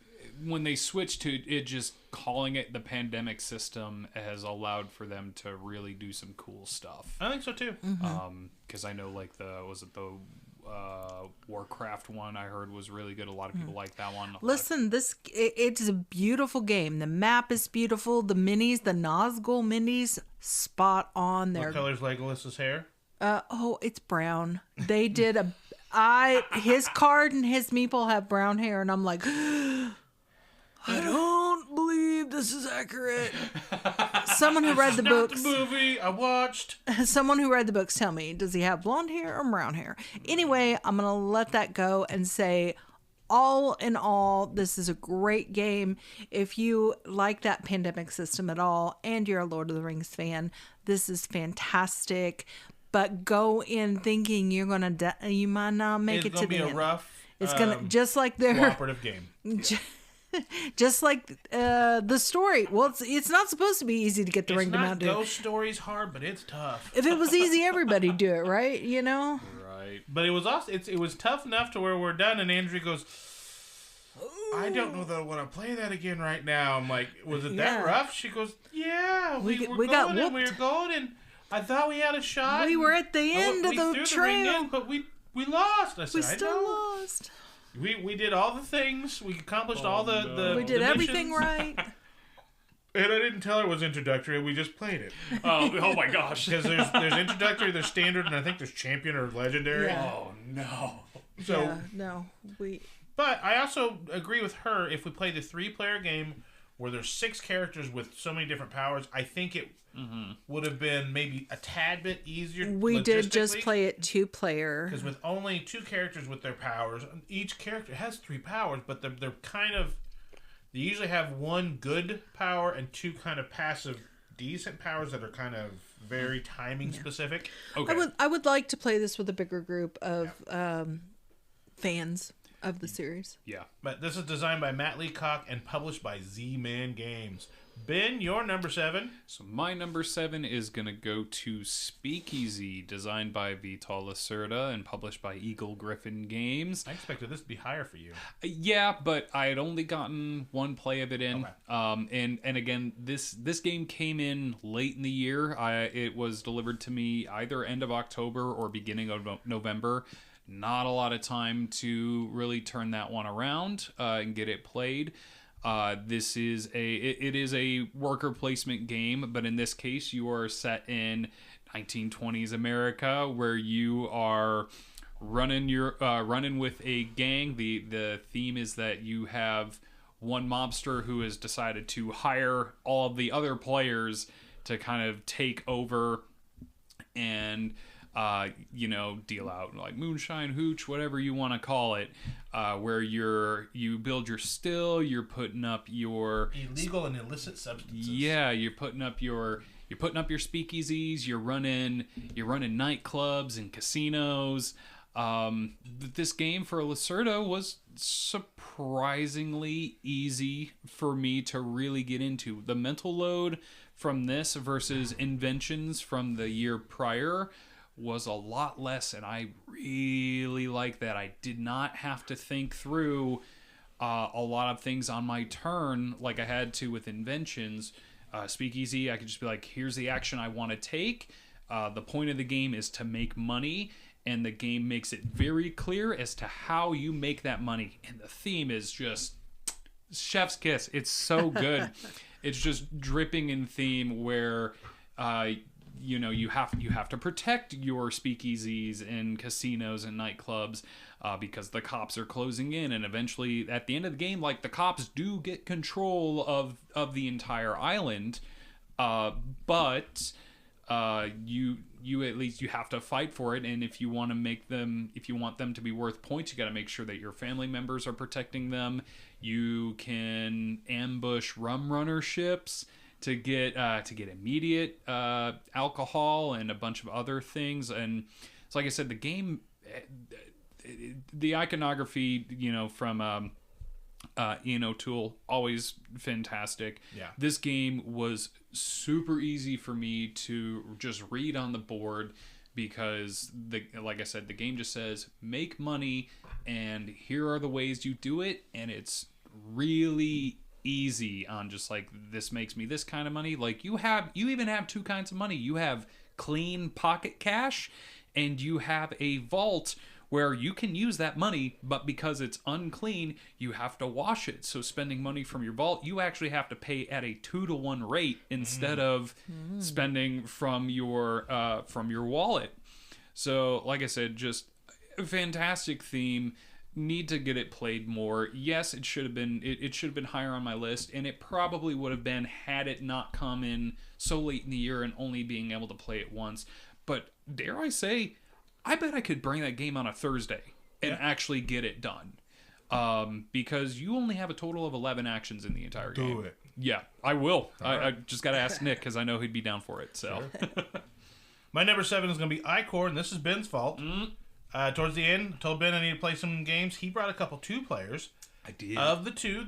when they switched to it just calling it the pandemic system has allowed for them to really do some cool stuff. I think so too. Because I know, like, the Warcraft one I heard was really good. A lot of people like that one. Listen, it's a beautiful game. The map is beautiful. The minis, the Nazgul minis, spot on. What color's Legolas's hair? It's brown. They did his card and his meeple have brown hair, and I'm like, I don't believe this is accurate. Someone who read the books. Not the movie I watched. Someone who read the books, tell me, does he have blonde hair or brown hair? Anyway, I'm going to let that go and say, all in all, this is a great game. If you like that pandemic system at all and you're a Lord of the Rings fan, this is fantastic. But go in thinking you might not make it to the end. It's going to be a rough, it's gonna just like their cooperative game. Just like the story. Well, it's not supposed to be easy to get the ring to Mount Doom. Ghost Story's hard, but it's tough. If it was easy, everybody'd do it, right? You know? Right. But it was also it was tough enough to where we're done, and Andrew goes, "I don't know that I want to play that again right now." I'm like, "Was it that rough?" She goes, "Yeah, we got going, and we were going, and I thought we had a shot. We were at the end of the trail, but we lost." I said, "We still lost." We did all the things. We accomplished all the we did everything missions. right. And I didn't tell her it was introductory. We just played it. Oh my gosh. Because there's introductory, there's standard, and I think there's champion or legendary. Yeah. Oh no. So But I also agree with her. If we play the 3-player game where there's 6 characters with so many different powers, I think it would have been maybe a tad bit easier. We did just play it 2-player. Because with only 2 characters with their powers, each character has 3 powers, but they're kind of, they usually have 1 good power and 2 kind of passive, decent powers that are kind of very timing specific. Okay. I would like to play this with a bigger group of fans of the series. Yeah. But this is designed by Matt Leacock and published by Z-Man Games. Ben, your number 7. So my number 7 is going to go to Speakeasy, designed by Vital Lacerda and published by Eagle Griffin Games. I expected this to be higher for you. Yeah, but I had only gotten one play of it in. Okay. And again, this game came in late in the year. It was delivered to me either end of October or beginning of November. Not a lot of time to really turn that one around and get it played. This is it is a worker placement game, but in this case, you are set in 1920s America, where you are running with a gang. The theme is that you have one mobster who has decided to hire all of the other players to kind of take over and deal out like moonshine, hooch, whatever you want to call it, where you build your still, you're putting up your illegal and illicit substances. Yeah, you're putting up your speakeasies, you're running nightclubs and casinos. This game for Lacerda was surprisingly easy for me to really get into. The mental load from this versus Inventions from the year prior was a lot less, and I really like that. I did not have to think through a lot of things on my turn like I had to with Inventions. Speakeasy, I could just be like, here's the action I want to take. The point of the game is to make money, and the game makes it very clear as to how you make that money. And the theme is just chef's kiss. It's so good. It's just dripping in theme where you have to protect your speakeasies and casinos and nightclubs because the cops are closing in, and eventually at the end of the game, like, the cops do get control of the entire island, but you at least you have to fight for it. And if you want them to be worth points, you got to make sure that your family members are protecting them. You can ambush rum runner ships to get immediate alcohol and a bunch of other things. And so, like I said, the game, the iconography, from Ian O'Toole, always fantastic. Yeah. This game was super easy for me to just read on the board because, like I said, the game just says make money, and here are the ways you do it, and it's really easy on just like, this makes me this kind of money. Like, you even have two kinds of money. You have clean pocket cash, and you have a vault where you can use that money, but because it's unclean, you have to wash it. So spending money from your vault, you actually have to pay at a 2-to-1 rate instead of spending from your wallet. So, like I said, just a fantastic theme. Need to get it played more. Yes, it should have been higher on my list, and it probably would have been had it not come in so late in the year and only being able to play it once. But dare I say, I bet I could bring that game on a Thursday and actually get it done. Because you only have a total of 11 actions in the entire game. Do it. Yeah, I will. I just got to ask Nick because I know he'd be down for it. So, Sure. My number 7 is going to be iCore, and this is Ben's fault. Towards the end, I told Ben I need to play some games. He brought a couple 2 players. I did. Of the 2,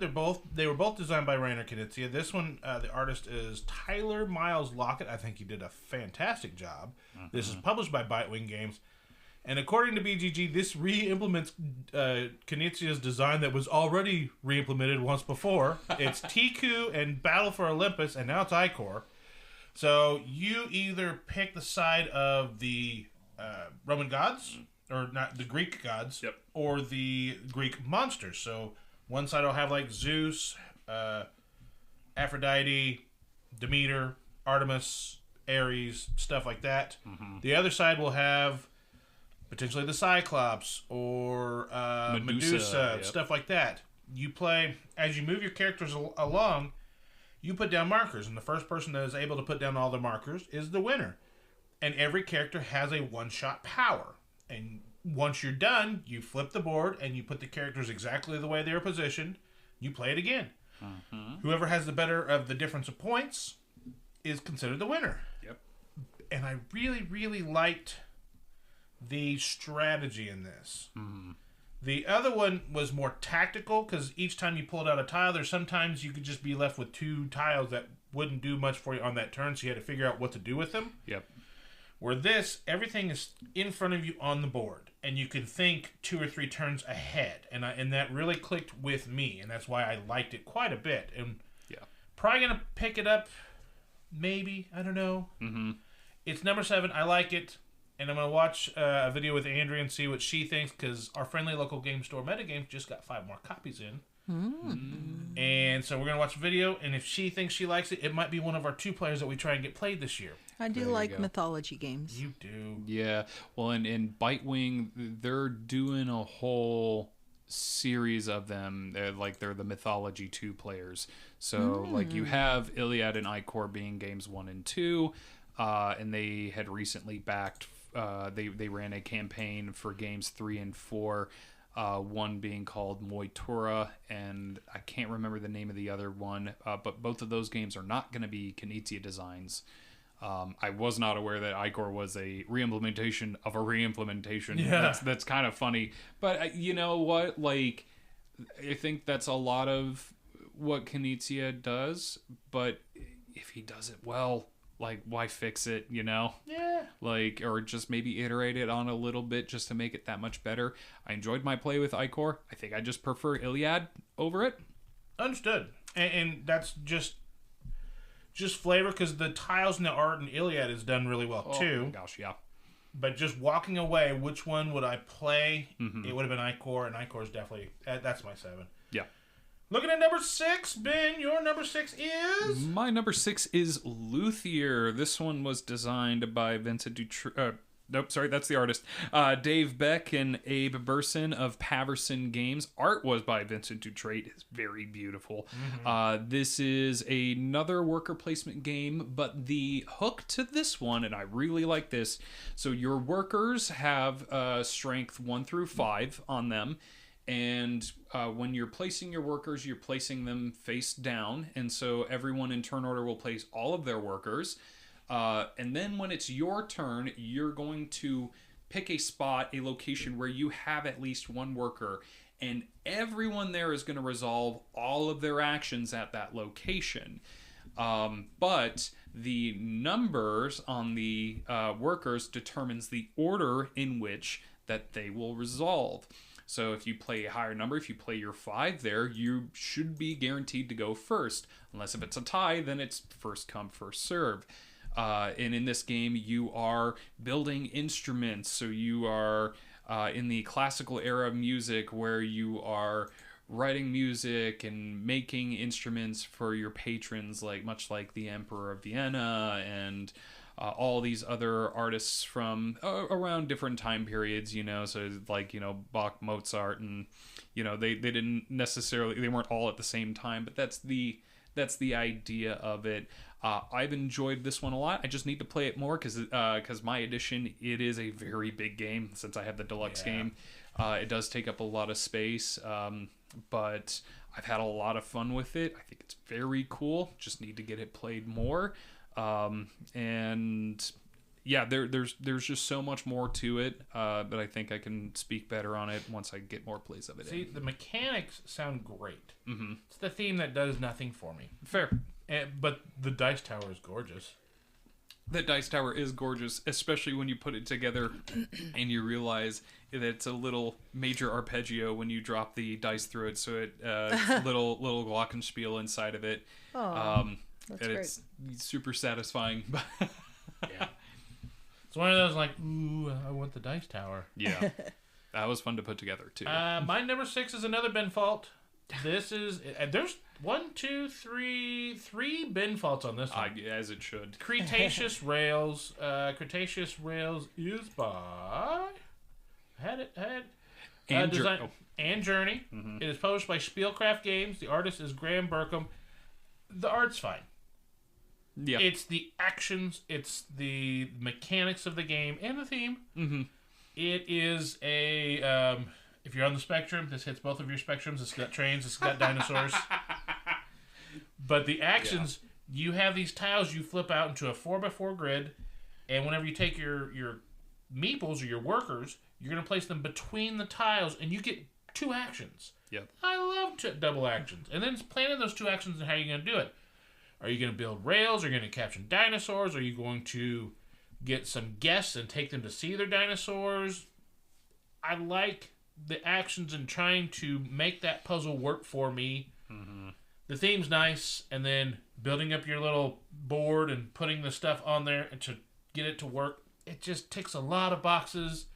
they were both designed by Rainer Knizia. This one, the artist is Tyler Miles Lockett. I think he did a fantastic job. This is published by Bitewing Games. And according to BGG, this re-implements Knizia's design that was already re-implemented once before. It's Tiku and Battle for Olympus, and now it's iCore. So you either pick the side of the Roman gods, or not the Greek gods, or the Greek monsters. So one side will have like Zeus, Aphrodite, Demeter, Artemis, Ares, stuff like that. The other side will have potentially the Cyclops or Medusa, stuff like that. You play, as you move your characters along, you put down markers, and the first person that is able to put down all the markers is the winner. And every character has a one-shot power. And once you're done, you flip the board, and you put the characters exactly the way they are positioned. You play it again. Whoever has the better of the difference of points is considered the winner. Yep. And I really, really liked the strategy in this. The other one was more tactical, because each time you pulled out a tile, there's sometimes you could just be left with 2 tiles that wouldn't do much for you on that turn, so you had to figure out what to do with them. Yep. Where this, everything is in front of you on the board, and you can think 2 or 3 turns ahead, and that really clicked with me, and that's why I liked it quite a bit. And probably gonna pick it up, maybe, I don't know. It's number 7. I like it. And I'm going to watch a video with Andrea and see what she thinks, because our friendly local game store, Metagames, just got 5 more copies in. And so we're going to watch a video, and if she thinks she likes it, it might be one of our 2 players that we try and get played this year. I do like mythology games. You do. Yeah. Well, in Bitewing, they're doing a whole series of them. They're the Mythology 2 players. So, like, you have Iliad and iCore being games 1 and 2, and they had recently backed... They ran a campaign for games 3 and 4, one being called Moitura, and I can't remember the name of the other one, but both of those games are not going to be Knizia designs. I was not aware that Icor was a reimplementation of a reimplementation. Yeah. That's kind of funny. But you know what? Like, I think that's a lot of what Knizia does. But if he does it well, like, why fix it, you know? Yeah. Like, or just maybe iterate it on a little bit just to make it that much better. I enjoyed my play with Icor. I think I just prefer Iliad over it. Understood. And that's just flavor, because the tiles and the art in Iliad is done really well too. Oh my gosh, yeah. But just walking away, which one would I play? It would have been Icor, and Icor is definitely, that's my 7. Yeah. Looking at number 6, Ben, your number 6 is? My number 6 is Luthier. This one was designed by Vincent Dutrait. Nope, sorry, that's the artist. Dave Beck and Abe Burson of Paverson Games. Art was by Vincent Dutrait. It's very beautiful. This is another worker placement game, but the hook to this one, and I really like this, so your workers have strength 1 through 5 on them, and when you're placing your workers, you're placing them face down, and so everyone in turn order will place all of their workers. And then when it's your turn, you're going to pick a spot, a location where you have at least one worker, and everyone there is going to resolve all of their actions at that location. But the numbers on the workers determines the order in which that they will resolve. So if you play a higher number, if you play your 5 there, you should be guaranteed to go first. Unless if it's a tie, then it's first come, first serve. And in this game, you are building instruments. So you are in the classical era of music, where you are writing music and making instruments for your patrons, like much like the Emperor of Vienna and all these other artists from around different time periods, you know. So like, you know, Bach, Mozart, and, you know, they didn't necessarily, they weren't all at the same time, but that's the idea of it. I've enjoyed this one a lot. I just need to play it more because my edition, it is a very big game. Since I have the deluxe game, it does take up a lot of space, but I've had a lot of fun with it. I think it's very cool. Just need to get it played more. And yeah, there's just so much more to it, but I think I can speak better on it once I get more plays of it. See, the mechanics sound great. It's the theme that does nothing for me. Fair. But the dice tower is gorgeous. The dice tower is gorgeous, especially when you put it together and you realize that it's a little major arpeggio when you drop the dice through it. So it little glockenspiel inside of it. That's and great. It's super satisfying. Yeah. It's one of those like, ooh, I want the dice tower. Yeah. That was fun to put together too. My number 6 is another Ben Fault. This is, there's 3 Ben Faults on this one. As it should. Cretaceous Rails. Cretaceous Rails is by And Journey. It is published by Spielcraft Games. The artist is Graham Burkham. The art's fine. Yeah. It's the actions, it's the mechanics of the game, and the theme. It is a, if you're on the spectrum, this hits both of your spectrums. It's got trains, it's got dinosaurs. But the actions, you have these tiles you flip out into a 4x4 grid, and whenever you take your meeples or your workers, you're going to place them between the tiles, and you get 2 actions. Yep. I love double actions. And then planning those 2 actions and how you're going to do it. Are you going to build rails? Are you going to capture dinosaurs? Are you going to get some guests and take them to see their dinosaurs? I like the actions and trying to make that puzzle work for me. The theme's nice, and then building up your little board and putting the stuff on there to get it to work. It just ticks a lot of boxes.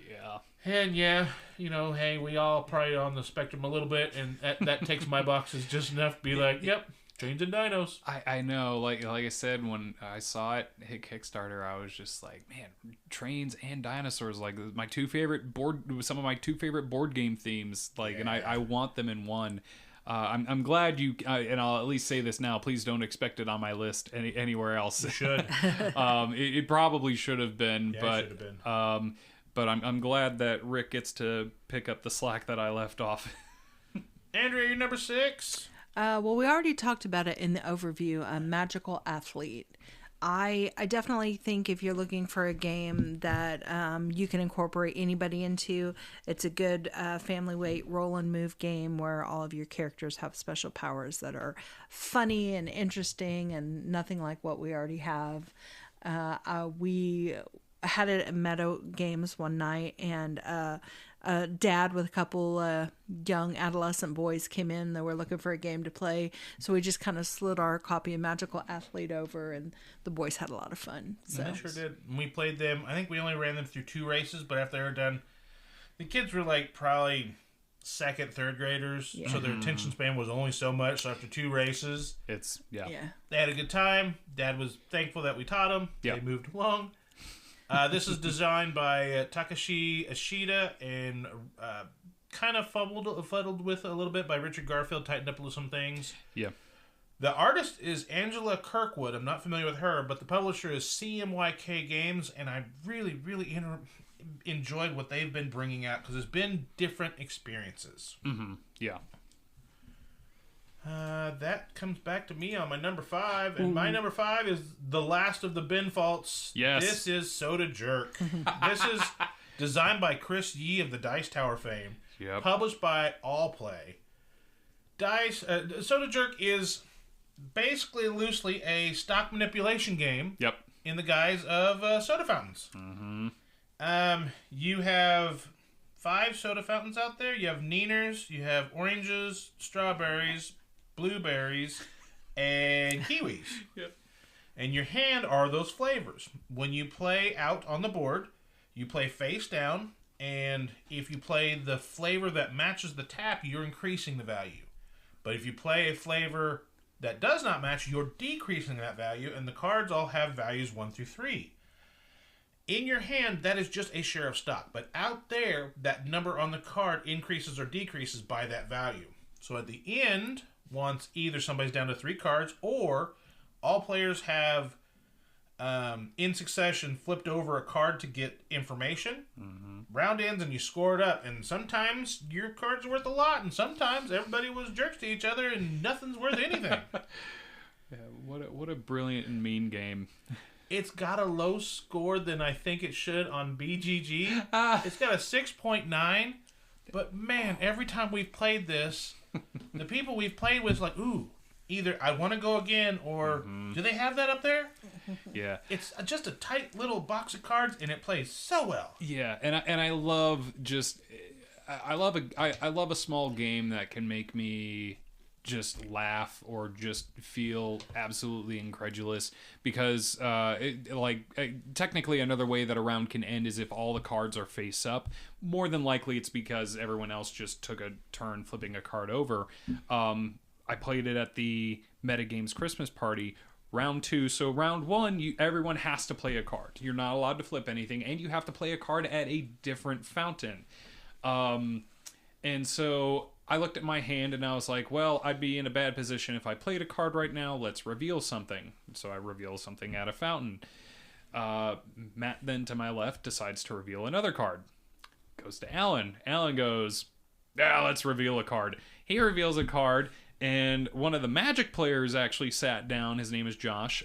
Yeah. And yeah, you know, hey, we all probably on the spectrum a little bit, and that takes my boxes just enough to be like, yep, trains and dinos. I know, like I said, when I saw it hit Kickstarter, I was just like, man, trains and dinosaurs, like some of my two favorite board game themes, like, and I want them in one. I'm glad you, and I'll at least say this now, please don't expect it on my list anywhere else. You should. It probably should have been, Yeah, but it should have been. But I'm glad that Rick gets to pick up the slack that I left off. Andrea, you're number 6. Well, we already talked about it in the overview, Magical Athlete. I definitely think if you're looking for a game that you can incorporate anybody into, it's a good family weight roll and move game where all of your characters have special powers that are funny and interesting and nothing like what we already have. We had it at Meadow Games one night, and a dad with a couple young adolescent boys came in. They were looking for a game to play, so we just kind of slid our copy of Magical Athlete over, and the boys had a lot of fun. So. They sure did. We played them. I think we only ran them through 2 races, but after they were done, the kids were like probably second, third graders, so their attention span was only so much. So after 2 races, yeah. They had a good time. Dad was thankful that we taught them. Yep. They moved along. This is designed by Takashi Ishida and kind of fuddled with a little bit by Richard Garfield, tightened up some things. Yeah. The artist is Angela Kirkwood. I'm not familiar with her, but the publisher is CMYK Games, and I really, really enjoyed what they've been bringing out because it's been different experiences. Mm-hmm. Yeah. That comes back to me on my number 5, and my number 5 is the last of the bin faults. Yes. This is Soda Jerk. This is designed by Chris Yee of the Dice Tower fame. Yep. Published by Allplay. Soda Jerk is basically loosely a stock manipulation game. Yep. In the guise of soda fountains. Mm-hmm. You have 5 soda fountains out there. You have Nieners, you have oranges, strawberries, blueberries, and kiwis. Yep. And your hand are those flavors. When you play out on the board, you play face down, and if you play the flavor that matches the tap, you're increasing the value. But if you play a flavor that does not match, you're decreasing that value, and the cards all have values 1 through 3. In your hand, that is just a share of stock. But out there, that number on the card increases or decreases by that value. So at the end, once either somebody's down to 3 cards, or all players have, in succession, flipped over a card to get information, round ends and you score it up. And sometimes your card's worth a lot, and sometimes everybody was jerks to each other and nothing's worth anything. Yeah, what a brilliant and mean game. It's got a low score than I think it should on BGG. It's got a 6.9. But man, every time we've played this, the people we've played with like, ooh, either I want to go again or do they have that up there? Yeah. It's just a tight little box of cards and it plays so well. Yeah, and I love just I love a small game that can make me just laugh or just feel absolutely incredulous because technically another way that a round can end is if all the cards are face up. More than likely it's because everyone else just took a turn flipping a card over. I played it at the Metagames Christmas party. Round 2, so round 1, everyone has to play a card. You're not allowed to flip anything, and you have to play a card at a different fountain. And so I looked at my hand and I was like, well, I'd be in a bad position if I played a card right now. Let's reveal something. So I reveal something at a fountain. Matt then to my left decides to reveal another card. Goes to Alan. Alan goes, let's reveal a card. He reveals a card, and one of the Magic players actually sat down. His name is Josh.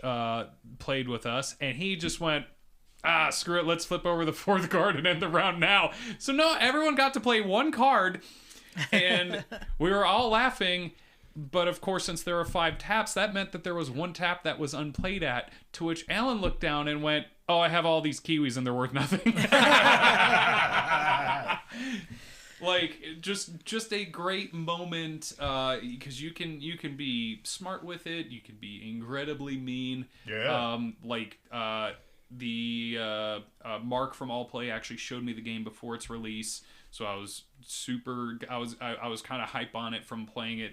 Played with us, and he just went, screw it, let's flip over the 4th card and end the round now. So no, everyone got to play 1 card, and we were all laughing. But of course, since there were 5 taps, that meant that there was 1 tap that was unplayed at, to which Alan looked down and went, oh, I have all these kiwis and they're worth nothing. Like, just a great moment, because you can be smart with it, you can be incredibly mean. Yeah. Mark from All Play actually showed me the game before its release, so I was kind of hype on it from playing it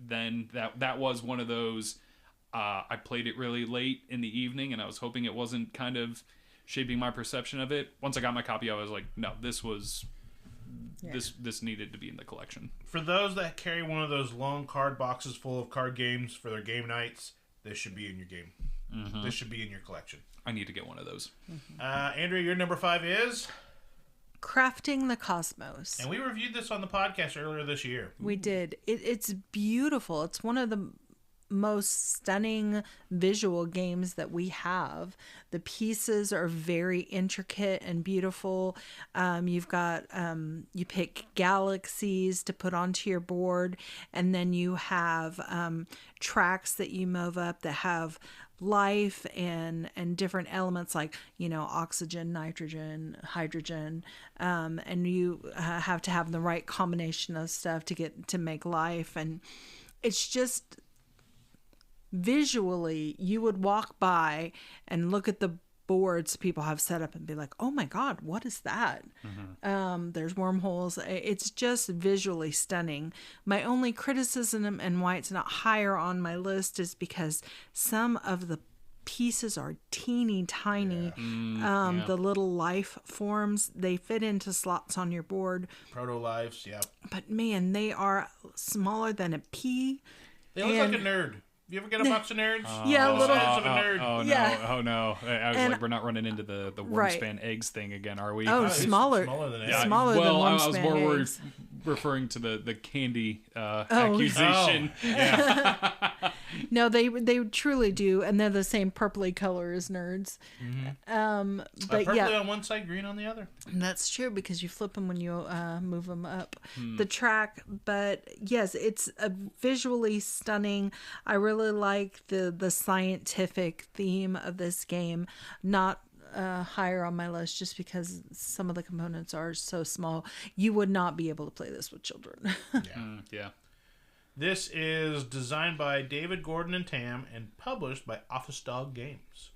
then. That was one of those, I played it really late in the evening, and I was hoping it wasn't kind of shaping my perception of it. Once I got my copy, I was like, no, this was... Yeah. This needed to be in the collection. For those that carry one of those long card boxes full of card games for their game nights, this should be in your game. Mm-hmm. This should be in your collection. I need to get one of those. Mm-hmm. Andrea, your number 5 is? Crafting the Cosmos. And we reviewed this on the podcast earlier this year. We did. It's beautiful. It's one of the most stunning visual games that we have. The pieces are very intricate and beautiful. You've got, you pick galaxies to put onto your board, and then you have tracks that you move up that have life and different elements like, you know, oxygen, nitrogen, hydrogen, and you have to have the right combination of stuff to make life. And it's just visually, you would walk by and look at the boards people have set up and be like, oh my god, what is that? There's wormholes. It's just visually stunning. My only criticism and why it's not higher on my list is because some of the pieces are teeny tiny. The little life forms, they fit into slots on your board. Proto-lives, yeah. But man, they are smaller than a pea. They look like a nerd. You ever get a box of nerds? Yeah, a little. Of a nerd. Oh no! Yeah. Oh no! I was like, we're not running into the worm-span eggs thing again, are we? Oh, smaller. Smaller than Yeah, Smaller than well, I was worm-span more eggs. referring to the candy accusation. Yeah. No, they truly do, and they're the same purpley color as nerds. But Purpley yeah, on one side, green on the other. that's true because you flip them when you move them up the track. But yes, it's visually stunning. I really like the scientific theme of this game. Not higher on my list just because some of the components are so small. You would not be able to play this with children. Yeah. This is designed by David Gordon and Tam and published by Office Dog Games.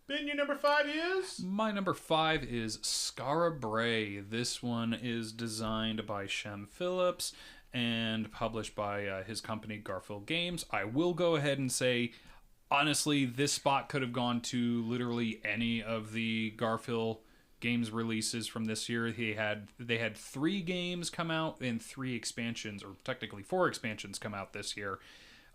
Ben, your number 5 is? My number 5 is Skara Brae. This one is designed by Shem Phillips and published by his company Garfield Games. I will go ahead and say, honestly, this spot could have gone to literally any of the Garfield Games releases from this year. They had 3 games come out and 3 expansions, or technically 4 expansions come out this year.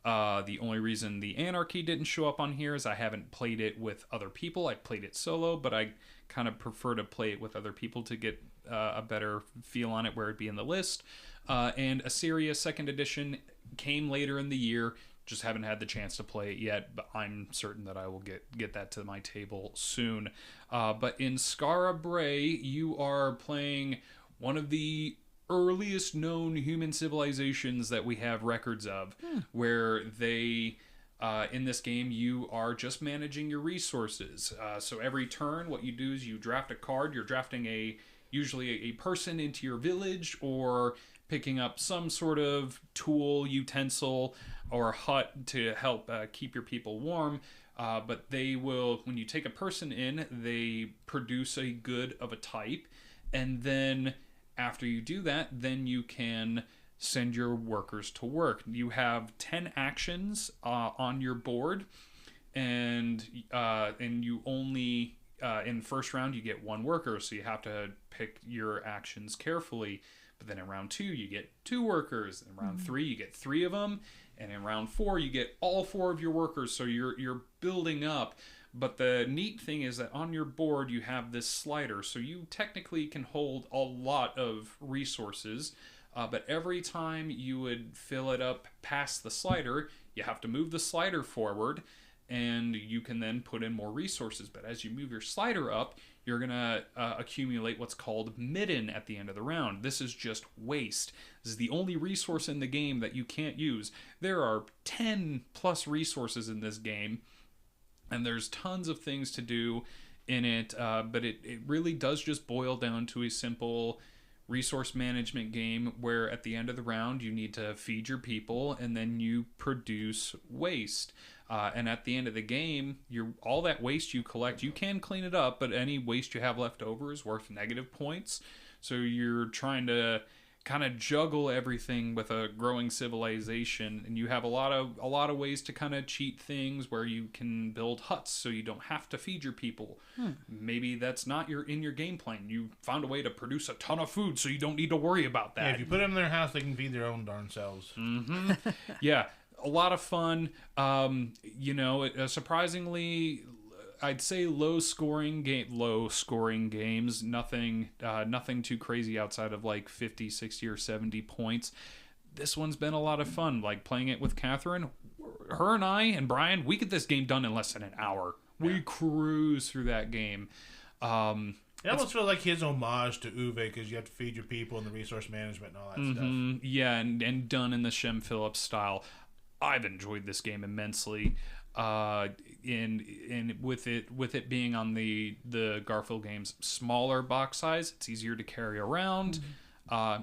The only reason the Anarchy didn't show up on here is I haven't played it with other people. I played it solo, but I kind of prefer to play it with other people to get a better feel on it where it'd be in the list. And Assyria 2nd Edition came later in the year. Just haven't had the chance to play it yet, but I'm certain that I will get that to my table soon. But in Skara Brae, you are playing one of the earliest known human civilizations that we have records of, where they, in this game, you are just managing your resources. So every turn, what you do is you draft a card. You're drafting usually a person into your village, or picking up some sort of tool, utensil, or hut to help keep your people warm. But they will, when you take a person in, they produce a good of a type. And then after you do that, then you can send your workers to work. You have 10 actions on your board. And you only, in the first round, you get 1 worker. So you have to pick your actions carefully. But then in round 2, you get 2 workers. In round 3, you get 3 of them. And in round 4, you get all 4 of your workers. So you're building up. But the neat thing is that on your board, you have this slider. So you technically can hold a lot of resources. But every time you would fill it up past the slider, you have to move the slider forward. And you can then put in more resources. But as you move your slider up, you're going to accumulate what's called midden at the end of the round. This is just waste. This is the only resource in the game that you can't use. There are 10 plus resources in this game, and there's tons of things to do in it, but it really does just boil down to a simple resource management game where at the end of the round you need to feed your people and then you produce waste. And at the end of the game, all that waste you collect, you can clean it up, but any waste you have left over is worth negative points. So you're trying to kind of juggle everything with a growing civilization, and you have a lot of ways to kind of cheat things where you can build huts so you don't have to feed your people. Maybe that's not in your game plan. You found a way to produce a ton of food so you don't need to worry about that. Yeah, if you put them in their house, they can feed their own darn selves. Yeah, a lot of fun. Surprisingly, I'd say low scoring games. Nothing too crazy outside of like 50, 60, or 70 points. This one's been a lot of fun. Like playing it with Catherine, her and I and Brian, we get this game done in less than an hour. We cruise through that game. It almost feels like his homage to Uwe, because you have to feed your people and the resource management and all that stuff. Yeah, and done in the Shem Phillips style. I've enjoyed this game immensely. And with it being on the Garfield games smaller box size, it's easier to carry around.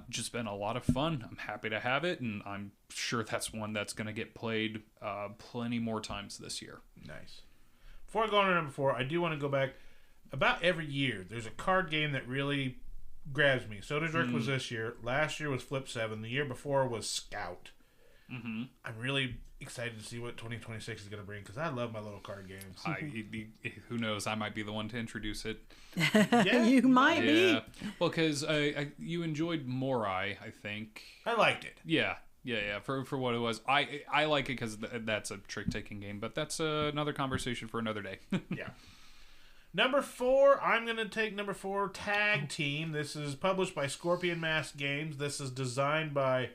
Just been a lot of fun. I'm happy to have it, and I'm sure that's one that's going to get played plenty more times this year. Nice. Before I go on to number 4, I do want to go back. About every year, there's a card game that really grabs me. Soda's Rick was this year. Last year was Flip 7. The year before was Scout. I'm really excited to see what 2026 is going to bring, because I love my little card games. Who knows? I might be the one to introduce it. Yeah, You might be. Well, because you enjoyed Morai, I think. I liked it. Yeah. For what it was, I like it because that's a trick taking game, but that's another conversation for another day. Yeah. Number 4, I'm going to take number 4, Tag Team. This is published by Scorpion Mask Games. This is designed by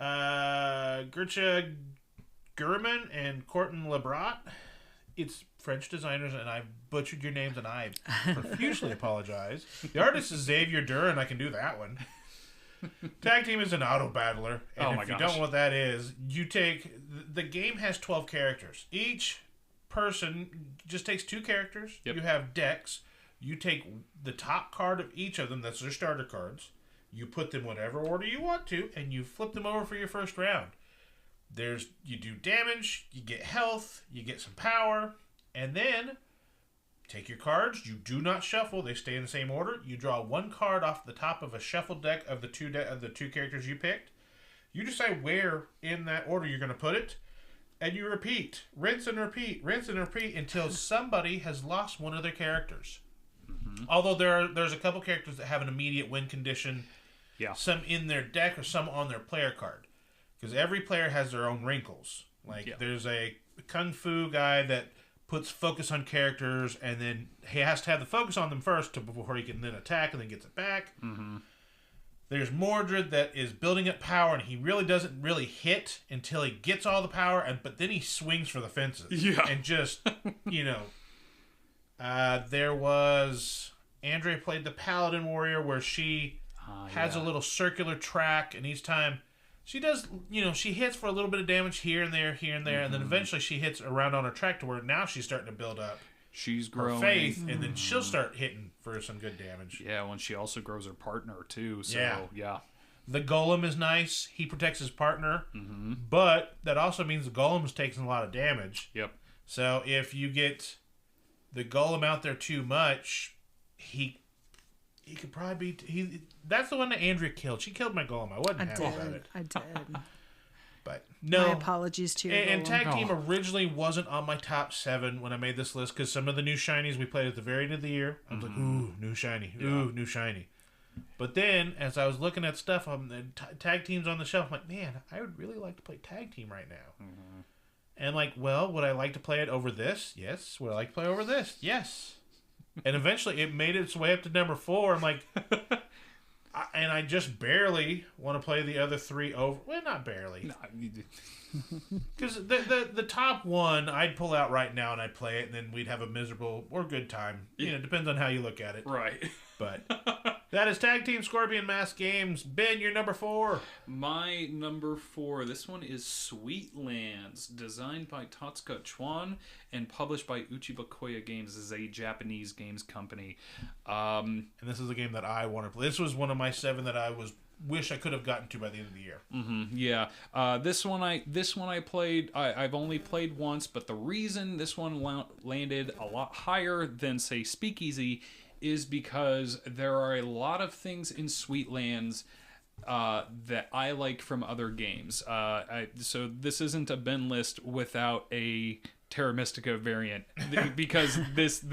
Gertja Gurman and Corton Lebrat. It's French designers, and I butchered your names, and I profusely apologize. The artist is Xavier Durin. I can do that one. Tag Team is an auto battler, and if you don't know what that is, you take... The game has 12 characters. Each person just takes 2 characters. Yep. You have decks. You take the top card of each of them. That's their starter cards. You put them whatever order you want to, and you flip them over for your first round. You do damage, you get health, you get some power, and then take your cards. You do not shuffle; they stay in the same order. You draw 1 card off the top of a shuffled deck of the two characters you picked. You decide where in that order you're going to put it, and you repeat, rinse and repeat until somebody has lost one of their characters. Although there's a couple characters that have an immediate win condition. Yeah. Some in their deck or some on their player card. Because every player has their own wrinkles. There's a Kung Fu guy that puts focus on characters, and then he has to have the focus on them first before he can then attack and then gets it back. There's Mordred that is building up power, and he really doesn't really hit until he gets all the power, but then he swings for the fences. Yeah. And just, there was... Andrea played the Paladin Warrior, where she has a little circular track, and each time she does, she hits for a little bit of damage here and there, and then eventually she hits around on her track to where now she's starting to build up She's her growing. faith, and then she'll start hitting for some good damage. Yeah, when she also grows her partner, too. So, yeah. The Golem is nice. He protects his partner, but that also means the Golem's taking a lot of damage. Yep. So if you get the Golem out there too much, he could probably be... That's the one that Andrea killed. She killed my Golem. I wasn't happy about it. I did. But no. My apologies to you. And Tag Team originally wasn't on my top 7 when I made this list, because some of the new shinies we played at the very end of the year, I was like, ooh, new shiny. Ooh, new shiny. But then, as I was looking at stuff on the Tag Teams on the shelf, I'm like, man, I would really like to play Tag Team right now. And would I like to play it over this? Yes. Would I like to play over this? Yes. And eventually it made its way up to number 4. I'm like, and I just barely want to play the other 3 over. Well, not barely. Because the top one I'd pull out right now and I'd play it, and then we'd have a miserable or good time. Depends on how you look at it. Right. But that is Tag Team Scorpion Mask Games. Ben, you're number 4. My number 4, this one is Sweetlands, designed by Tatsuka Chuan and published by Uchiba Games. This is a Japanese games company. And this is a game that I want to play. This was one of my 7 that I wish I could have gotten to by the end of the year. Yeah. This one I played. I've only played once, but the reason this one landed a lot higher than, say, Speakeasy is because there are a lot of things in Sweetlands that I like from other games. So this isn't a Ben list without a Terra Mystica variant, because this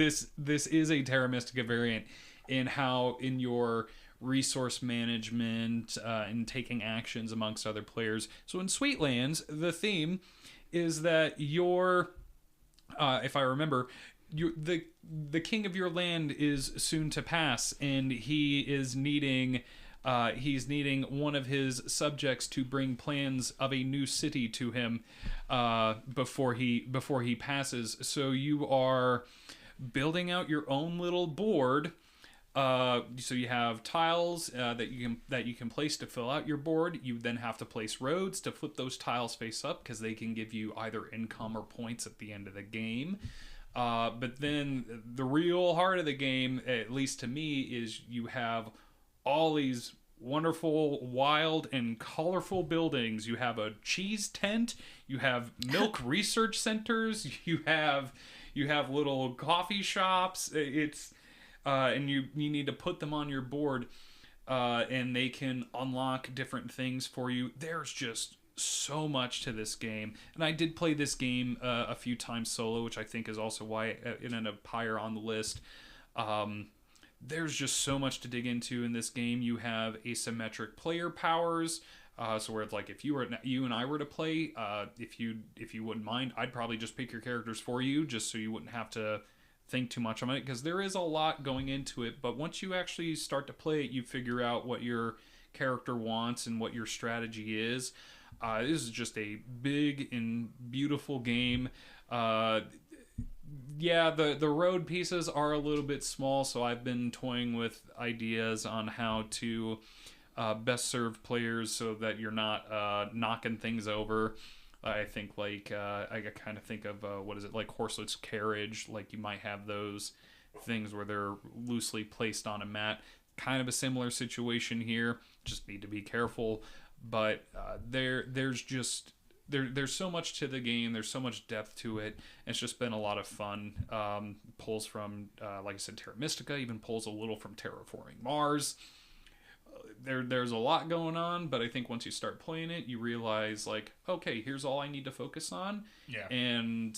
is a Terra Mystica variant in how in your resource management and taking actions amongst other players. So in Sweetlands, the theme is that you're, if I remember, the king of your land is soon to pass, and he is needing he's needing one of his subjects to bring plans of a new city to him before he passes. So you are building out your own little board. So you have tiles that you can place to fill out your board. You then have to place roads to flip those tiles face up because they can give you either income or points at the end of the game. But then the real heart of the game, at least to me, is you have all these wonderful, wild, and colorful buildings. You have a cheese tent. You have milk research centers. You have little coffee shops. And you need to put them on your board, and they can unlock different things for you. There's just so much to this game, and I did play this game a few times solo, which I think is also why it ended up higher on the list. There's just so much to dig into in this game. You have asymmetric player powers, so where it's like if you and I were to play, if you wouldn't mind, I'd probably just pick your characters for you, just so you wouldn't have to think too much on it, because there is a lot going into it. But once you actually start to play it, you figure out what your character wants and what your strategy is. This is just a big and beautiful game. The road pieces are a little bit small, so I've been toying with ideas on how to best serve players so that you're not knocking things over. I think I kind of think of like horseless carriage. Like you might have those things where they're loosely placed on a mat. Kind of a similar situation here. Just need to be careful. But there's so much to the game. There's so much depth to it. It's just been a lot of fun. Pulls from like I said, Terra Mystica. Even pulls a little from Terraforming Mars. There's a lot going on, but I think once you start playing it, you realize, like, okay, here's all I need to focus on. Yeah. And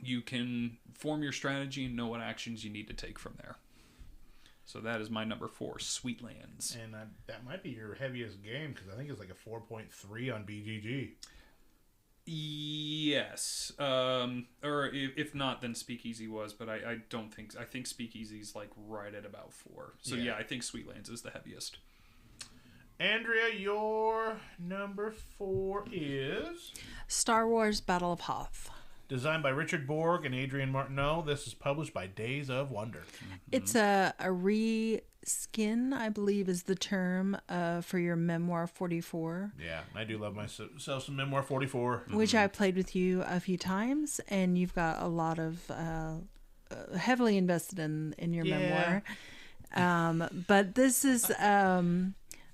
you can form your strategy and know what actions you need to take from there. So that is my number 4, Sweetlands. And that might be your heaviest game, because I think it's like a 4.3 on BGG. Yes. Or if not, then Speakeasy was, but I don't think... I think Speakeasy's like right at about 4. So yeah, I think Sweetlands is the heaviest. Andrea, your number 4 is... Star Wars Battle of Hoth. Designed by Richard Borg and Adrian Martineau. This is published by Days of Wonder. Mm-hmm. It's a reskin, I believe is the term, for your Memoir 44. Yeah, I do love myself some Memoir 44. Which I played with you a few times, and you've got a lot of... heavily invested in your memoir. But this is...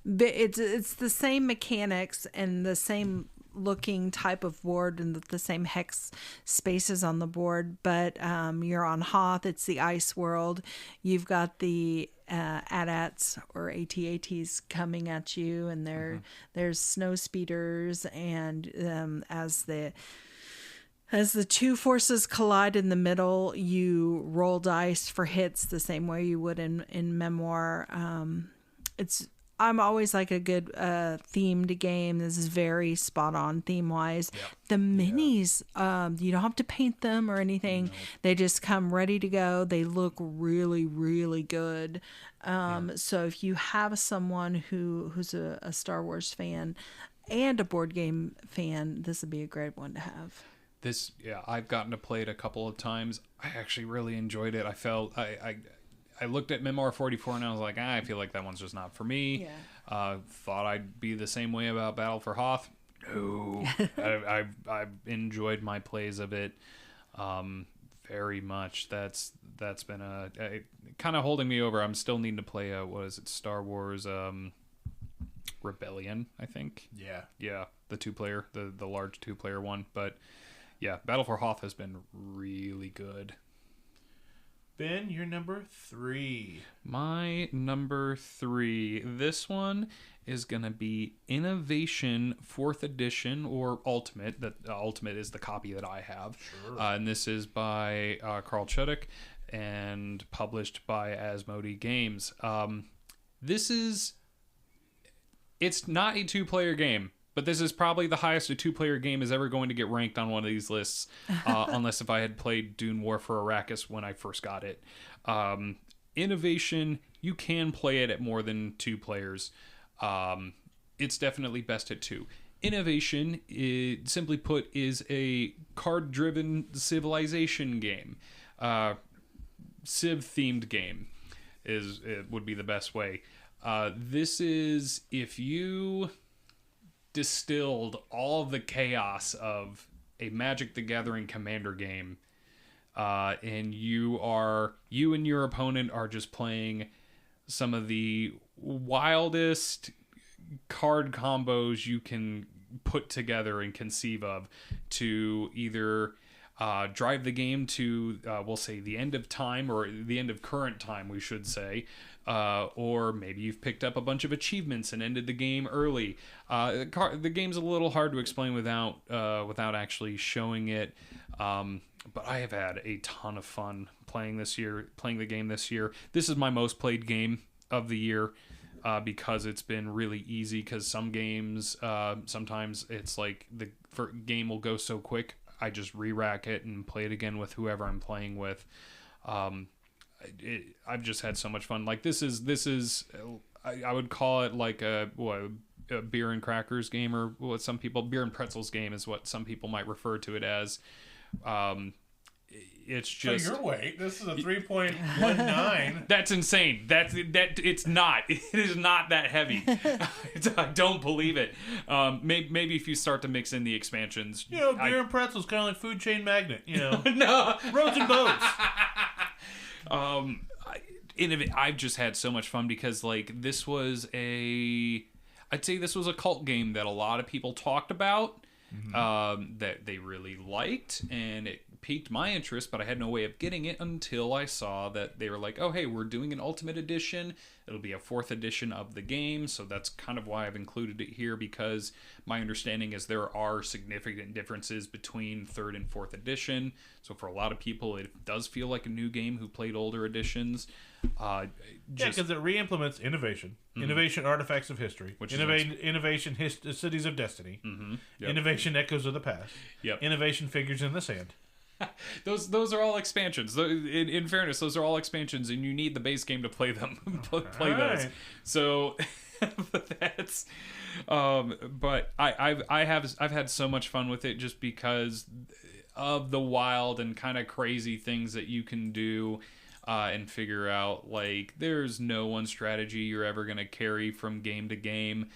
it's the same mechanics and the same looking type of board and the same hex spaces on the board, but you're on Hoth. It's the ice world. You've got the AT-ATs or AT-ATs coming at you, and there's snow speeders, and as the two forces collide in the middle, you roll dice for hits the same way you would in Memoir. I'm always like a good themed game. This is very spot on theme wise. Yep. The minis, you don't have to paint them or anything. Nope. They just come ready to go. They look really, really good. So if you have someone who's a Star Wars fan and a board game fan, this would be a great one to have. I've gotten to play it a couple of times. I actually really enjoyed it. I felt I looked at Memoir 44 and I was like, I feel like that one's just not for me. Yeah. Thought I'd be the same way about Battle for Hoth. No. I've enjoyed my plays of it very much. That's been a kind of holding me over. I'm still needing to play Star Wars Rebellion, I think. Yeah, the 2-player, the large 2-player one. But yeah, Battle for Hoth has been really good. Ben, your number 3. My number 3. This one is going to be Innovation 4th Edition or Ultimate. The Ultimate is the copy that I have. Sure. And this is by Carl Chudik and published by Asmodee Games. It's not a 2-player game. But this is probably the highest a 2-player game is ever going to get ranked on one of these lists, unless if I had played Dune War for Arrakis when I first got it. Innovation, you can play it at more than 2 players. It's definitely best at 2. Innovation, simply put, is a card-driven civilization game. Civ-themed game would be the best way. This is if you distilled all of the chaos of a Magic the Gathering Commander game, and you and your opponent are just playing some of the wildest card combos you can put together and conceive of to either drive the game to, we'll say, the end of time, or the end of current time, we should say, or maybe you've picked up a bunch of achievements and ended the game early. The game's a little hard to explain without actually showing it, but I have had a ton of fun playing the game this year. This is my most played game of the year. Because it's been really easy, because some games, sometimes it's like the game will go so quick, I just re-rack it and play it again with whoever I'm playing with. I've just had so much fun. Like this is I would call it like a beer and crackers game, or what some people, beer and pretzels game is what some people might refer to it as. It's just, so your weight. This is a 3.19. That's insane. It's not. It is not that heavy. I don't believe it. Maybe if you start to mix in the expansions. Beer and pretzels, kind of like Food Chain Magnet. No. Roads and boats. I've just had so much fun because this was I'd say this was a cult game that a lot of people talked about, that they really liked, and it piqued my interest, but I had no way of getting it until I saw that they were like, oh, hey, we're doing an Ultimate Edition. It'll be a 4th edition of the game, so that's kind of why I've included it here, because my understanding is there are significant differences between 3rd and 4th edition. So for a lot of people, it does feel like a new game who played older editions. Because it re-implements innovation. Innovation, artifacts of history. Innovation, cities of destiny. Yep. Innovation, echoes of the past. Yep. Innovation, figures in the sand. Those are all expansions. In fairness, those are all expansions, and you need the base game to play them. Play those. Right. So that's. But I've had so much fun with it just because of the wild and kind of crazy things that you can do. And figure out, there's no one strategy you're ever gonna carry from game to game.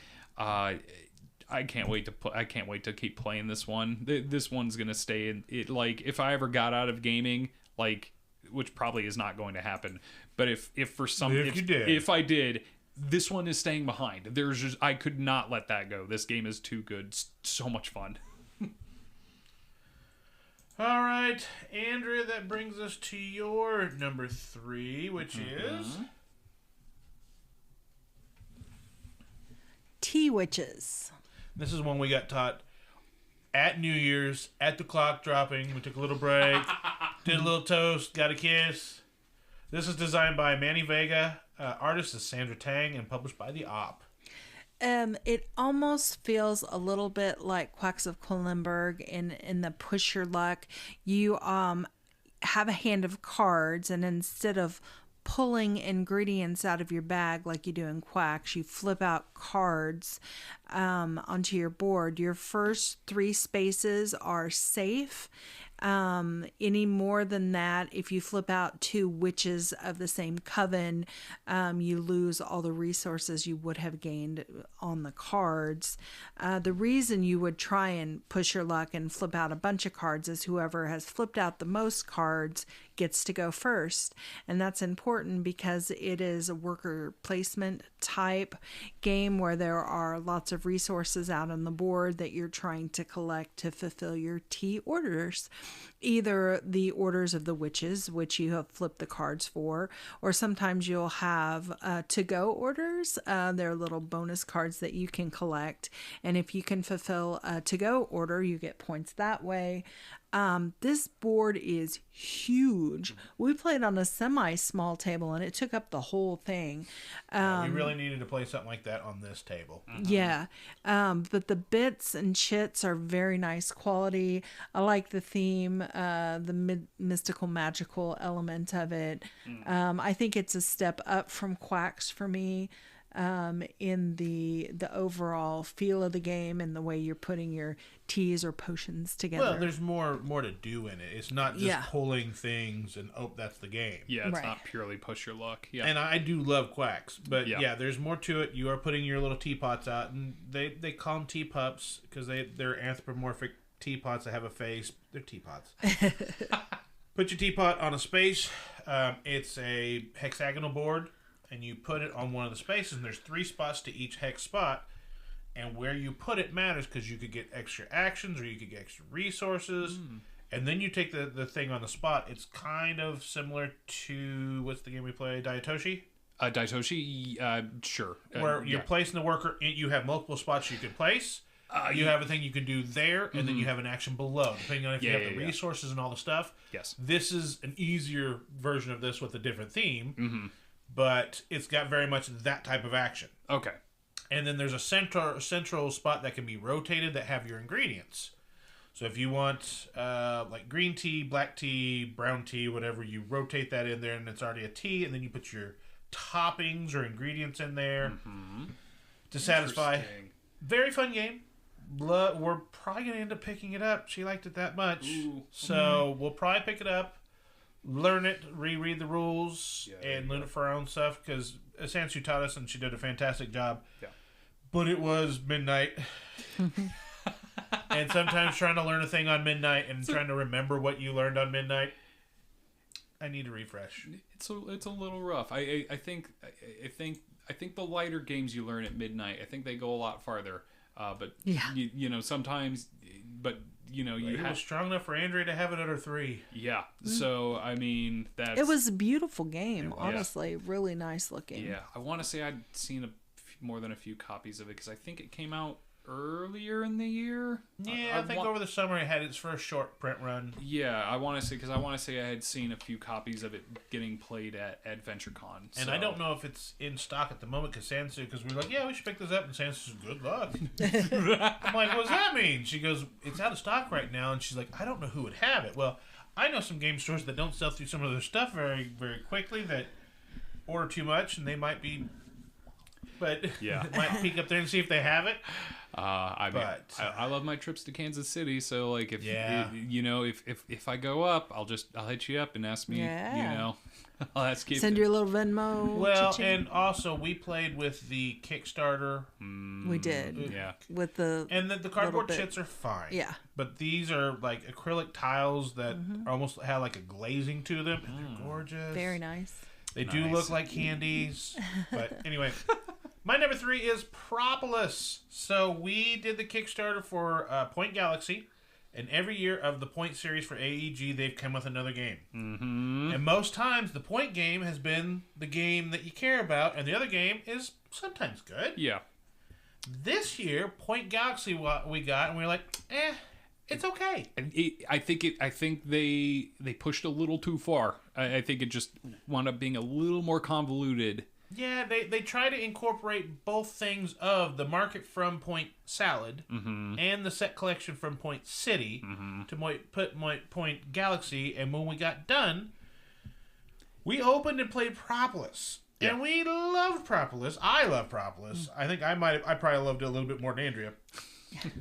I can't wait to keep playing this one. This one's gonna stay in it. If I ever got out of gaming, which probably is not going to happen, but if I did, this one is staying behind. I could not let that go. This game is too good. So much fun. All right, Andrea, that brings us to your number 3, which is Tea Witches. This is one we got taught at New Year's, at the clock dropping. We took a little break, did a little toast, got a kiss. This is designed by Manny Vega, artist is Sandra Tang, and published by The Op. It almost feels a little bit like Quacks of Quedlinburg in the push your luck. You have a hand of cards, and instead of pulling ingredients out of your bag like you do in Quacks, you flip out cards onto your board. Your first 3 spaces are safe. Any more than that, if you flip out 2 witches of the same coven, you lose all the resources you would have gained on the cards. The reason you would try and push your luck and flip out a bunch of cards is whoever has flipped out the most cards gets to go first. And that's important because it is a worker placement type game where there are lots of resources out on the board that you're trying to collect to fulfill your tea orders. Either the orders of the witches, which you have flipped the cards for, or sometimes you'll have to-go orders. They're little bonus cards that you can collect. And if you can fulfill a to-go order, you get points that way. This board is huge. We played on a semi-small table, and it took up the whole thing. We really needed to play something like that on this table. Yeah. But the bits and chits are very nice quality. I like the theme, the mystical, magical element of it. I think it's a step up from Quacks for me. In the overall feel of the game and the way you're putting your teas or potions together. Well, there's more to do in it. It's not just pulling things and that's the game. Yeah, it's not purely push your luck. Yeah, and I do love Quacks, but there's more to it. You are putting your little teapots out, and they call them teapups because they're anthropomorphic teapots that have a face. They're teapots. Put your teapot on a space. It's a hexagonal board. And you put it on one of the spaces, and there's 3 spots to each hex spot. And where you put it matters because you could get extra actions or you could get extra resources. And then you take the thing on the spot. It's kind of similar to, what's the game we play, Daitoshi? Daitoshi, sure. Where you're placing the worker, you have multiple spots you can place. You have a thing you can do there, and then you have an action below, depending on if you have the resources and all the stuff. Yes. This is an easier version of this with a different theme. But it's got very much that type of action. Okay. And then there's a central spot that can be rotated that have your ingredients. So if you want like green tea, black tea, brown tea, whatever, you rotate that in there and it's already a tea, and then you put your toppings or ingredients in there to satisfy. Very fun game. We're probably going to end up picking it up. She liked it that much. So we'll probably pick it up. Learn it, reread the rules, and learn it for our own stuff, because Sansu taught us, and she did a fantastic job. Yeah. But it was midnight. And sometimes trying to learn a thing on midnight and trying to remember what you learned on midnight, I need a refresh. It's a little rough. I think the lighter games you learn at midnight, I think they go a lot farther. But you know, sometimes, but you know, you have strong enough for Andrea to have it under 3. Yeah. So I mean, it was a beautiful game. Honestly, really nice looking. Yeah, I want to say I'd seen more than a few copies of it because I think it came out earlier in the year. Yeah, I think over the summer it had its first short print run. Yeah, I want to say I had seen a few copies of it getting played at VentureCon. And I don't know if it's in stock at the moment because we were like, yeah, we should pick this up, and Sansu says, good luck. I'm like, what does that mean? She goes, it's out of stock right now, and she's like, I don't know who would have it. Well, I know some game stores that don't sell through some of their stuff very, very quickly that order too much, and they might be... But might peek up there and see if they have it. I love my trips to Kansas City, so like if I go up, I'll hit you up and ask me. I'll ask you. Send your little Venmo. Well, and also we played with the Kickstarter. We did. With the cardboard chits are fine. Yeah. But these are like acrylic tiles that almost have like a glazing to them, and they're gorgeous. Very nice. They do look like candies, but anyway. My number 3 is Propolis. So we did the Kickstarter for Point Galaxy, and every year of the Point series for AEG, they've come with another game. And most times, the Point game has been the game that you care about, and the other game is sometimes good. Yeah. This year, Point Galaxy we got, and we were like, it's okay. I think they pushed a little too far. I think it just wound up being a little more convoluted. Yeah, they try to incorporate both things of the market from Point Salad and the set collection from Point City to put Point Galaxy. And when we got done, we opened and played Propolis. Yeah. And we loved Propolis. I love Propolis. I think I probably loved it a little bit more than Andrea.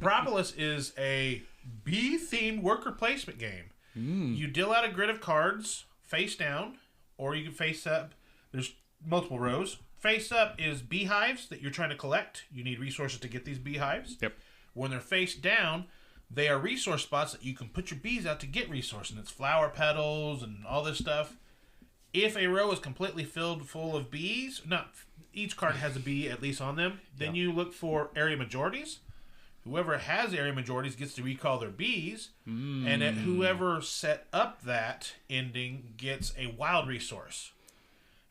Propolis is a bee-themed worker placement game. You deal out a grid of cards face down, or you can face up. There's multiple rows. Face up is beehives that you're trying to collect. You need resources to get these beehives. Yep. When they're face down, they are resource spots that you can put your bees out to get resources. And it's flower petals and all this stuff. If a row is completely filled full of bees, each card has a bee at least on them, then you look for area majorities. Whoever has area majorities gets to recall their bees, and whoever set up that ending gets a wild resource.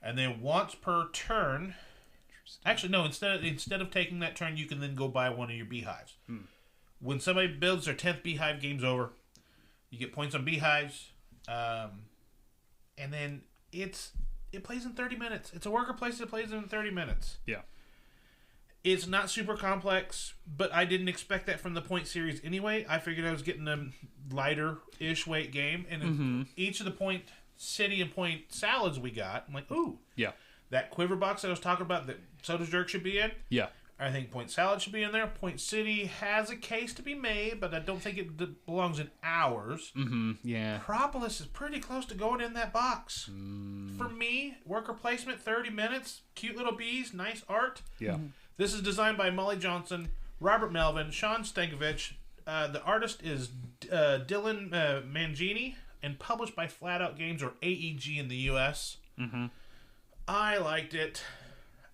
And then once per turn, actually no, instead of taking that turn, you can then go buy one of your beehives. When somebody builds their 10th beehive, game's over. You get points on beehives. And then it plays in 30 minutes. It's a worker placement that plays in 30 minutes. Yeah. It's not super complex, but I didn't expect that from the point series anyway. I figured I was getting a lighter-ish weight game, and each of the point city and point salads we got, I'm like, ooh. Yeah. That quiver box that I was talking about that Soda's Jerk should be in. Yeah. I think Point Salad should be in there. Point City has a case to be made, but I don't think it belongs in ours. Yeah. Propolis is pretty close to going in that box. For me, worker placement, 30 minutes, cute little bees, nice art. Yeah. This is designed by Molly Johnson, Robert Melvin, Sean Stankovich. The artist is Dylan Mangini, and published by Flat Out Games, or AEG in the U.S. I liked it.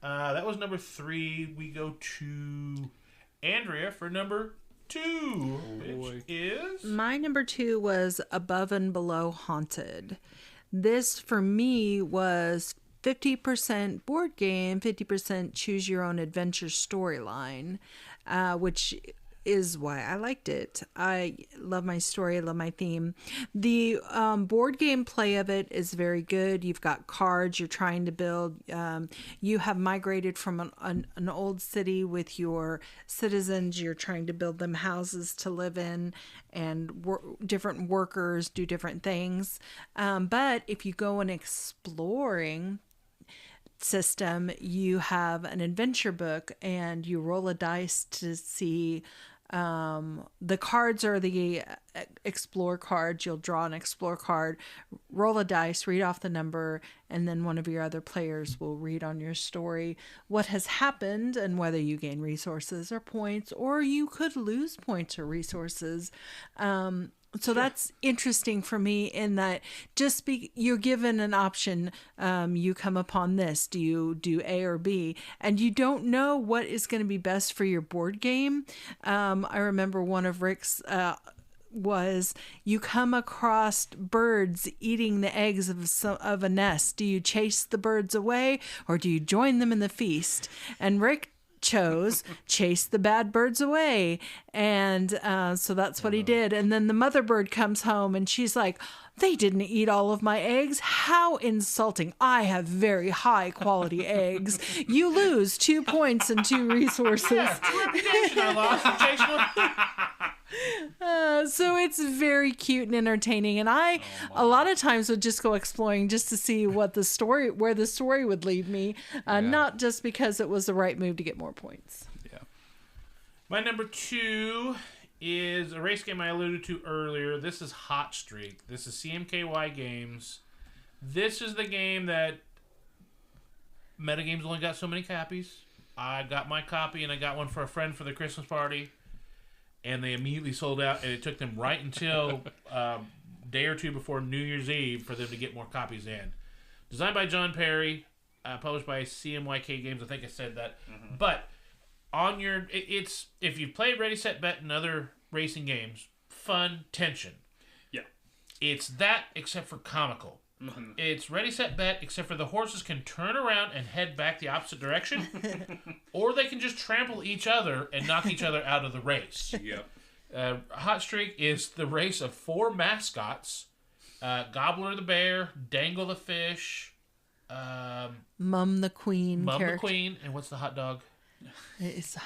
That was number 3. We go to Andrea for number 2, which is... My number 2 was Above and Below Haunted. This, for me, was 50% board game, 50% choose your own adventure storyline, which is why I liked it. I love my story, I love my theme. The board game play of it is very good. You've got cards you're trying to build. You have migrated from an old city with your citizens. You're trying to build them houses to live in, and different workers do different things. But if you go an exploring system, you have an adventure book, and you roll a dice to see. The cards are the explore cards. You'll draw an explore card, roll a dice, read off the number, and then one of your other players will read on your story what has happened and whether you gain resources or points, or you could lose points or resources. So that's interesting for me in that you're given an option. You come upon this. Do you do A or B? And you don't know what is going to be best for your board game. I remember one of Rick's was you come across birds eating the eggs of a nest. Do you chase the birds away or do you join them in the feast? And Rick chose chase the bad birds away, and so that's what he did. And then the mother bird comes home and she's like, they didn't eat all of my eggs. How insulting. I have very high quality eggs. You lose 2 points and 2 resources. I lost. So it's very cute and entertaining, and a lot of times would just go exploring just to see where the story would lead me, not just because it was the right move to get more points. Yeah. My number 2 is a race game I alluded to earlier. This is Hot Streak. This is CMKY Games. This is the game that Metagames only got so many copies. I got my copy, and I got one for a friend for the Christmas party. And they immediately sold out, and it took them right until a day or two before New Year's Eve for them to get more copies in. Designed by John Perry, published by CMYK Games. I think I said that. But on it's if you've played Ready, Set, Bet and other racing games, fun, tension. Yeah. It's that except for comical. It's Ready, Set, Bet, except for the horses can turn around and head back the opposite direction, or they can just trample each other and knock each other out of the race. Yeah. Hot Streak is the race of 4 mascots: Gobbler the bear, Dangle the fish, Mum the Queen. The Queen, and what's the hot dog?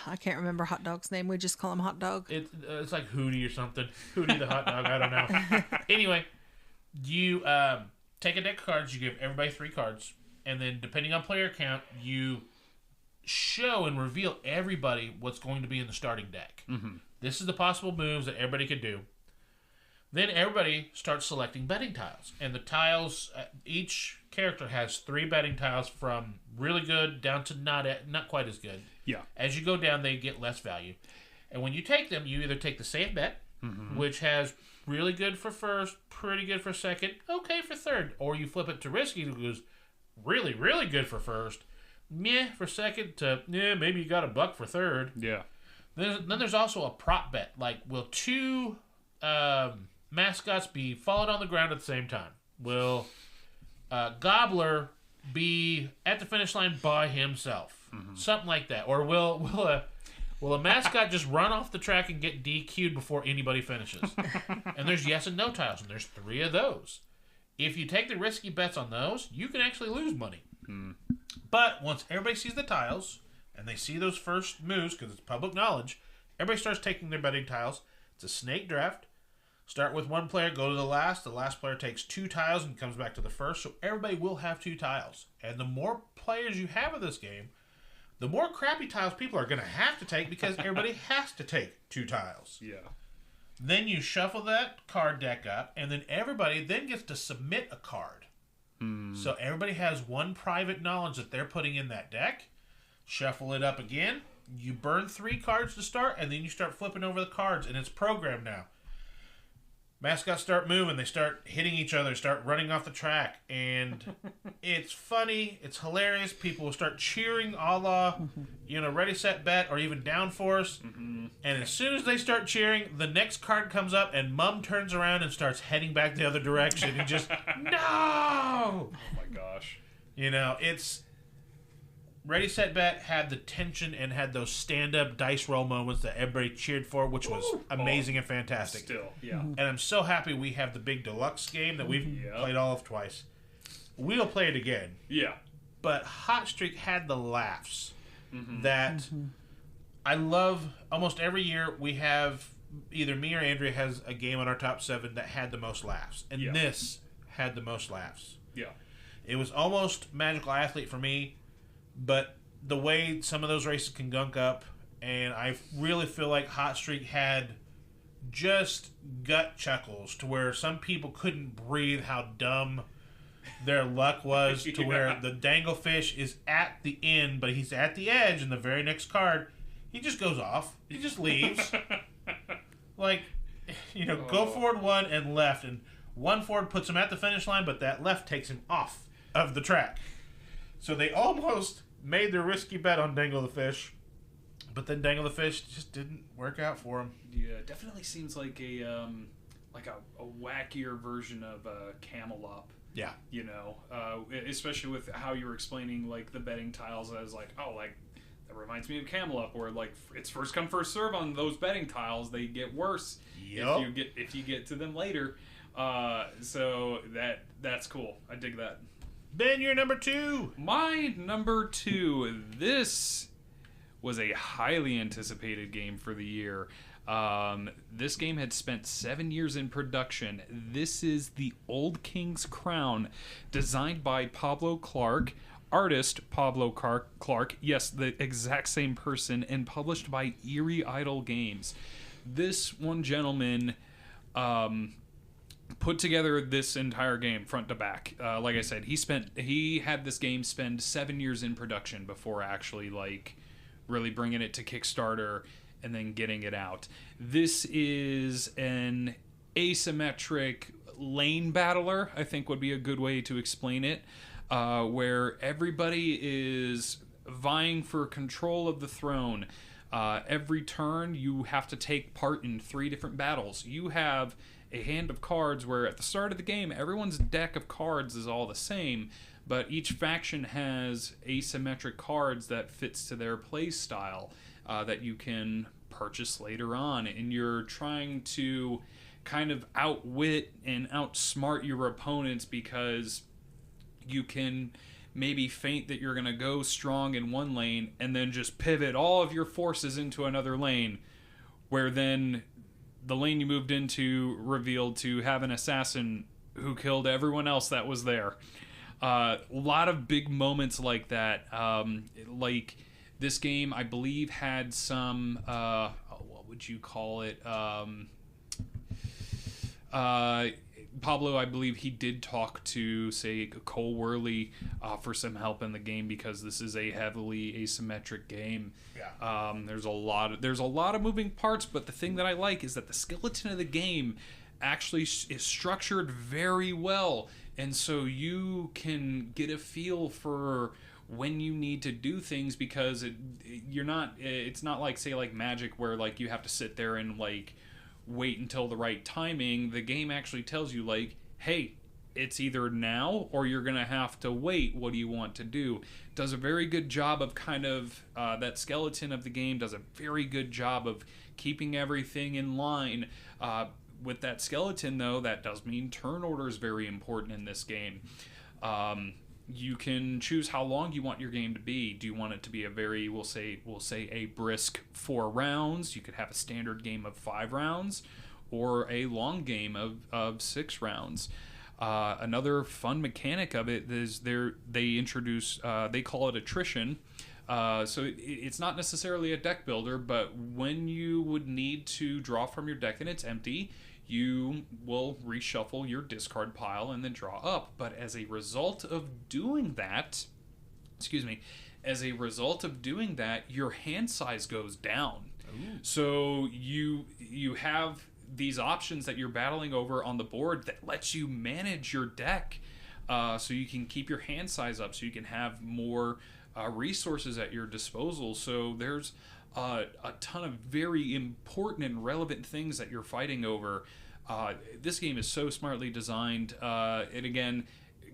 I can't remember Hot Dog's name. We just call him Hot Dog. It's like Hootie or something. Hootie the hot dog. I don't know. Anyway, you take a deck of cards. You give everybody 3 cards, and then depending on player count, you show and reveal everybody what's going to be in the starting deck. This is the possible moves that everybody could do. Then everybody starts selecting betting tiles, and the tiles, each character has 3 betting tiles from really good down to not quite as good. Yeah. As you go down, they get less value, and when you take them, you either take the safe bet, which has really good for first, pretty good for second, okay for third, or you flip it to risky, which goes really, really good for first, meh for second, to maybe you got $1 for third. Yeah. Then there's also a prop bet, like will 2 mascots be falling on the ground at the same time? Will Gobbler be at the finish line by himself? Something like that. Or will Will a mascot just run off the track and get DQ'd before anybody finishes? And there's yes and no tiles, and there's 3 of those. If you take the risky bets on those, you can actually lose money. But once everybody sees the tiles, and they see those first moves, because it's public knowledge, everybody starts taking their betting tiles. It's a snake draft. Start with 1 player, go to the last. The last player takes 2 tiles and comes back to the first. So everybody will have 2 tiles. And the more players you have in this game, the more crappy tiles people are going to have to take because everybody has to take 2 tiles. Yeah. Then you shuffle that card deck up, and then everybody then gets to submit a card. So everybody has 1 private knowledge that they're putting in that deck. Shuffle it up again. You burn 3 cards to start, and then you start flipping over the cards, and it's programmed now. Mascots start moving. They start hitting each other, start running off the track. And it's funny. It's hilarious. People will start cheering a la, ready, set, bet, or even downforce. And as soon as they start cheering, the next card comes up, and Mum turns around and starts heading back the other direction. And just, no! Oh, my gosh. It's... Ready, Set, Bet had the tension and had those stand-up dice roll moments that everybody cheered for, which was amazing and fantastic. Still, yeah. And I'm so happy we have the big deluxe game that we've played all of twice. We'll play it again. Yeah. But Hot Streak had the laughs that I love. Almost every year we have either me or Andrea has a game on our top 7 that had the most laughs. And this had the most laughs. Yeah. It was almost Magical Athlete for me. But the way some of those races can gunk up, and I really feel like Hot Streak had just gut chuckles to where some people couldn't breathe how dumb their luck was to where the Danglefish is at the end, but he's at the edge, and the very next card, he just goes off. He just leaves. Go forward 1 and left, and 1 forward puts him at the finish line, but that left takes him off of the track. So they almost made their risky bet on Dangle the Fish, but then Dangle the Fish just didn't work out for him. Yeah, definitely seems like a wackier version of Camelop. Yeah. Especially with how you were explaining like the betting tiles. I was like, that reminds me of Camelop, where like it's first come first serve on those betting tiles. They get worse if you get to them later. So that's cool. I dig that. Ben, you're number 2. My number 2. This was a highly anticipated game for the year. This game had spent 7 years in production. This is The Old King's Crown, designed by Pablo Clark, artist Pablo Clark, yes, the exact same person, and published by Eerie Idle Games. This one gentleman put together this entire game front to back. Like I said, he had this game spend 7 years in production before actually like really bringing it to Kickstarter and then getting it out. This is an asymmetric lane battler, I think would be a good way to explain it, where everybody is vying for control of the throne. Every turn you have to take part in 3 different battles. You have a hand of cards where at the start of the game everyone's deck of cards is all the same, but each faction has asymmetric cards that fits to their play style that you can purchase later on, and you're trying to kind of outwit and outsmart your opponents because you can maybe feint that you're going to go strong in one lane and then just pivot all of your forces into another lane, where then the lane you moved into revealed to have an assassin who killed everyone else that was there. A lot of big moments like that. Like this game, I believe, had some, what would you call it? Pablo, I believe he did talk to, say, Cole Worley for some help in the game because this is a heavily asymmetric game. Yeah. There's a lot of moving parts, but the thing that I like is that the skeleton of the game actually is structured very well, and so you can get a feel for when you need to do things because it's not like, say, like Magic where like you have to sit there and like wait until the right timing. The game actually tells you like, hey, it's either now or you're going to have to wait. What do you want to do? Does a very good job of kind of that skeleton of the game does a very good job of keeping everything in line. With that skeleton, though, that does mean turn order is very important in this game. You can choose how long you want your game to be. Do you want it to be a very, we'll say a brisk 4 rounds? You could have a standard game of 5 rounds, or a long game of 6 rounds. Another fun mechanic of it is they introduce, they call it attrition. So it's not necessarily a deck builder, but when you would need to draw from your deck and it's empty, you will reshuffle your discard pile and then draw up. But as a result of doing that, your hand size goes down. Ooh. So you have these options that you're battling over on the board that lets you manage your deck, so you can keep your hand size up, so you can have more resources at your disposal. So there's a ton of very important and relevant things that you're fighting over. This game is so smartly designed. It again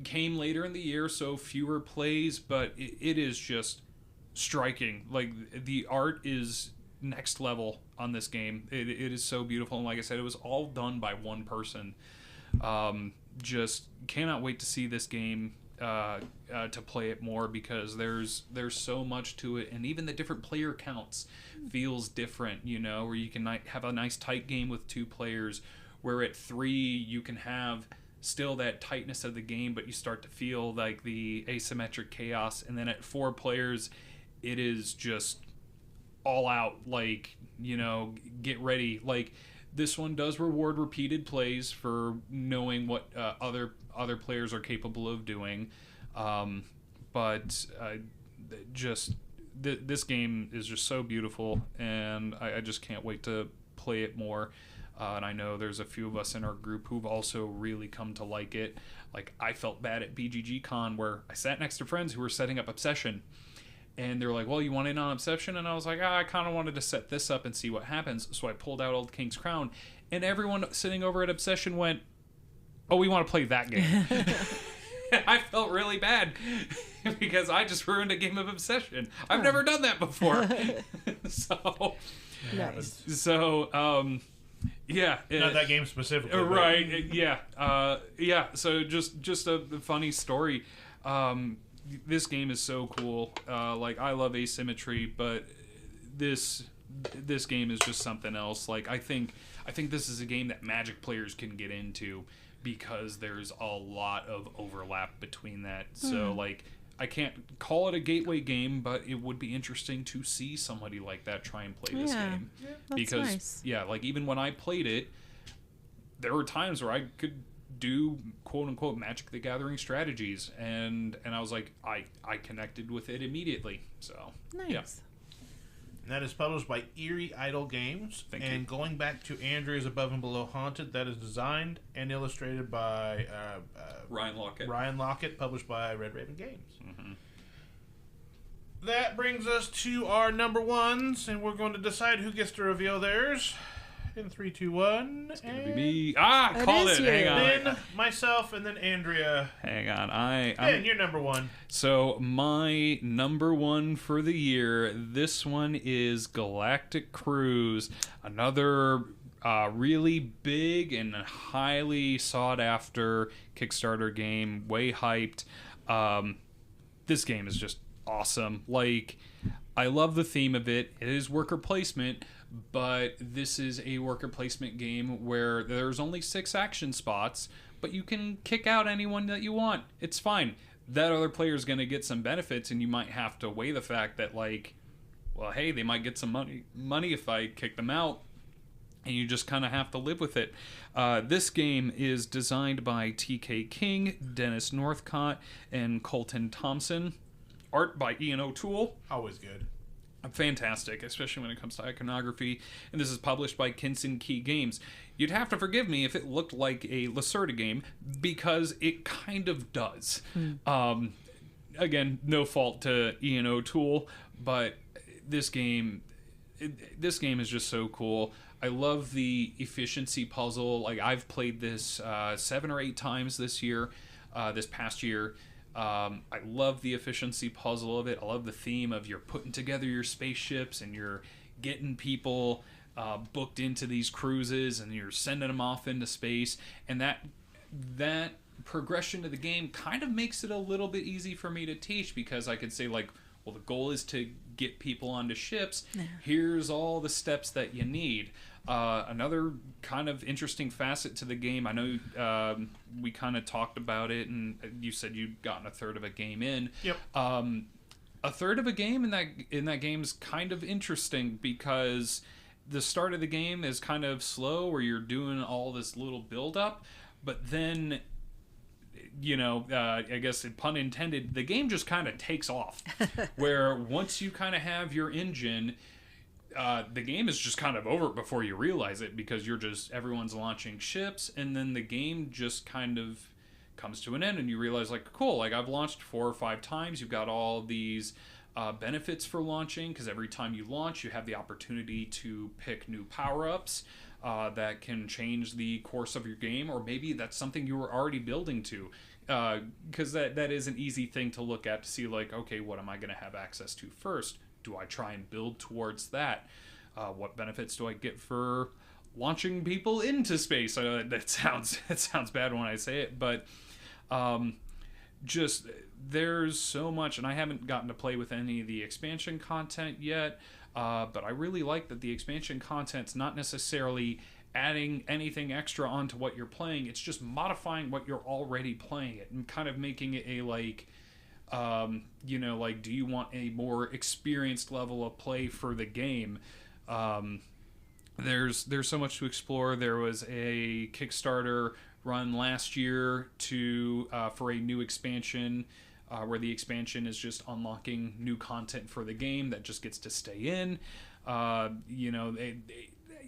came later in the year, so fewer plays, but it is just striking. Like, the art is next level on this game. It is so beautiful, and like I said, it was all done by one person. Just cannot wait to see this game, to play it more, because there's so much to it, and even the different player counts feels different, where you can have a nice tight game with 2 players, where at 3 you can have still that tightness of the game, but you start to feel like the asymmetric chaos, and then at 4 players it is just all out, like, get ready. Like, this one does reward repeated plays for knowing what other players are capable of doing, but this game is just so beautiful, and I just can't wait to play it more. And I know there's a few of us in our group who've also really come to like it. Like, I felt bad at BGG Con, where I sat next to friends who were setting up Obsession, and they were like, well, you want in on Obsession? And I was like, I kind of wanted to set this up and see what happens. So I pulled out Old King's Crown, and everyone sitting over at Obsession went, oh, we want to play that game. I felt really bad because I just ruined a game of Obsession. I've never done that before. Nice. Yeah, not that game specifically, right? Yeah. So just a funny story. This game is so cool. Like, I love asymmetry, but this game is just something else. Like, I think this is a game that Magic players can get into, because there's a lot of overlap between that. So, like, I can't call it a gateway game, but it would be interesting to see somebody like that try and play this game. Yeah, because nice. Like, even when I played it, there were times where I could do quote unquote Magic the Gathering strategies, and I was like, I connected with it immediately. So nice. Yeah. And that is published by Eerie Idle Games. Thank you. And going back to Andrea's Above and Below Haunted, that is designed and illustrated by Ryan Lockett, published by Red Raven Games. Mm-hmm. That brings us to our number ones, and we're going to decide who gets to reveal theirs. In 3, 2, 1. It's going to be me. Called it. Hang on. Then myself, and then Andrea. Hang on. I'm your number one. So my number one for the year, this one is Galactic Cruise. Another really big and highly sought after Kickstarter game. Way hyped. This game is just awesome. Like, I love the theme of it. It is worker placement, but this is a worker placement game where there's only 6 action spots, but you can kick out anyone that you want. It's fine. That other player is going to get some benefits, and you might have to weigh the fact that, like, well, hey, they might get some money if I kick them out, and you just kind of have to live with it. This game is designed by TK King, Dennis Northcott, and Colton Thompson. Art by Ian O'Toole. Always good. Fantastic, especially when it comes to iconography. And this is published by Kinson Key Games. You'd have to forgive me if it looked like a Lacerda game, because it kind of does. Again, no fault to Ian O'Toole, but this game is just so cool. I love the efficiency puzzle. Like, I've played this 7 or 8 times this year, this past year. I love the efficiency puzzle of it. I love the theme of you're putting together your spaceships and you're getting people booked into these cruises and you're sending them off into space. And that progression of the game kind of makes it a little bit easy for me to teach, because I could say, like, well, the goal is to get people onto ships. Yeah. Here's all the steps that you need. Another kind of interesting facet to the game, I know we kind of talked about it, and you said you'd gotten a third of a game in. Yep. A third of a game in that game's kind of interesting, because the start of the game is kind of slow, where you're doing all this little build-up, but then, you know, I guess, pun intended, the game just kind of takes off. Where once you kind of have your engine, the game is just kind of over before you realize it, because everyone's launching ships, and then the game just kind of comes to an end, and you realize, like, cool, like, I've launched 4 or 5 times. You've got all these benefits for launching, because every time you launch, you have the opportunity to pick new power-ups that can change the course of your game, or maybe that's something you were already building to, because that is an easy thing to look at to see, like, okay, what am I going to have access to first? Do I try and build towards that? What benefits do I get for launching people into space? I know that sounds bad when I say it, but just there's so much, and I haven't gotten to play with any of the expansion content yet, but I really like that the expansion content's not necessarily adding anything extra onto what you're playing. It's just modifying what you're already playing it and kind of making it a, like, you know, like, do you want a more experienced level of play for the game? There's so much to explore. There was a Kickstarter run last year for a new expansion, where the expansion is just unlocking new content for the game that just gets to stay in. You know,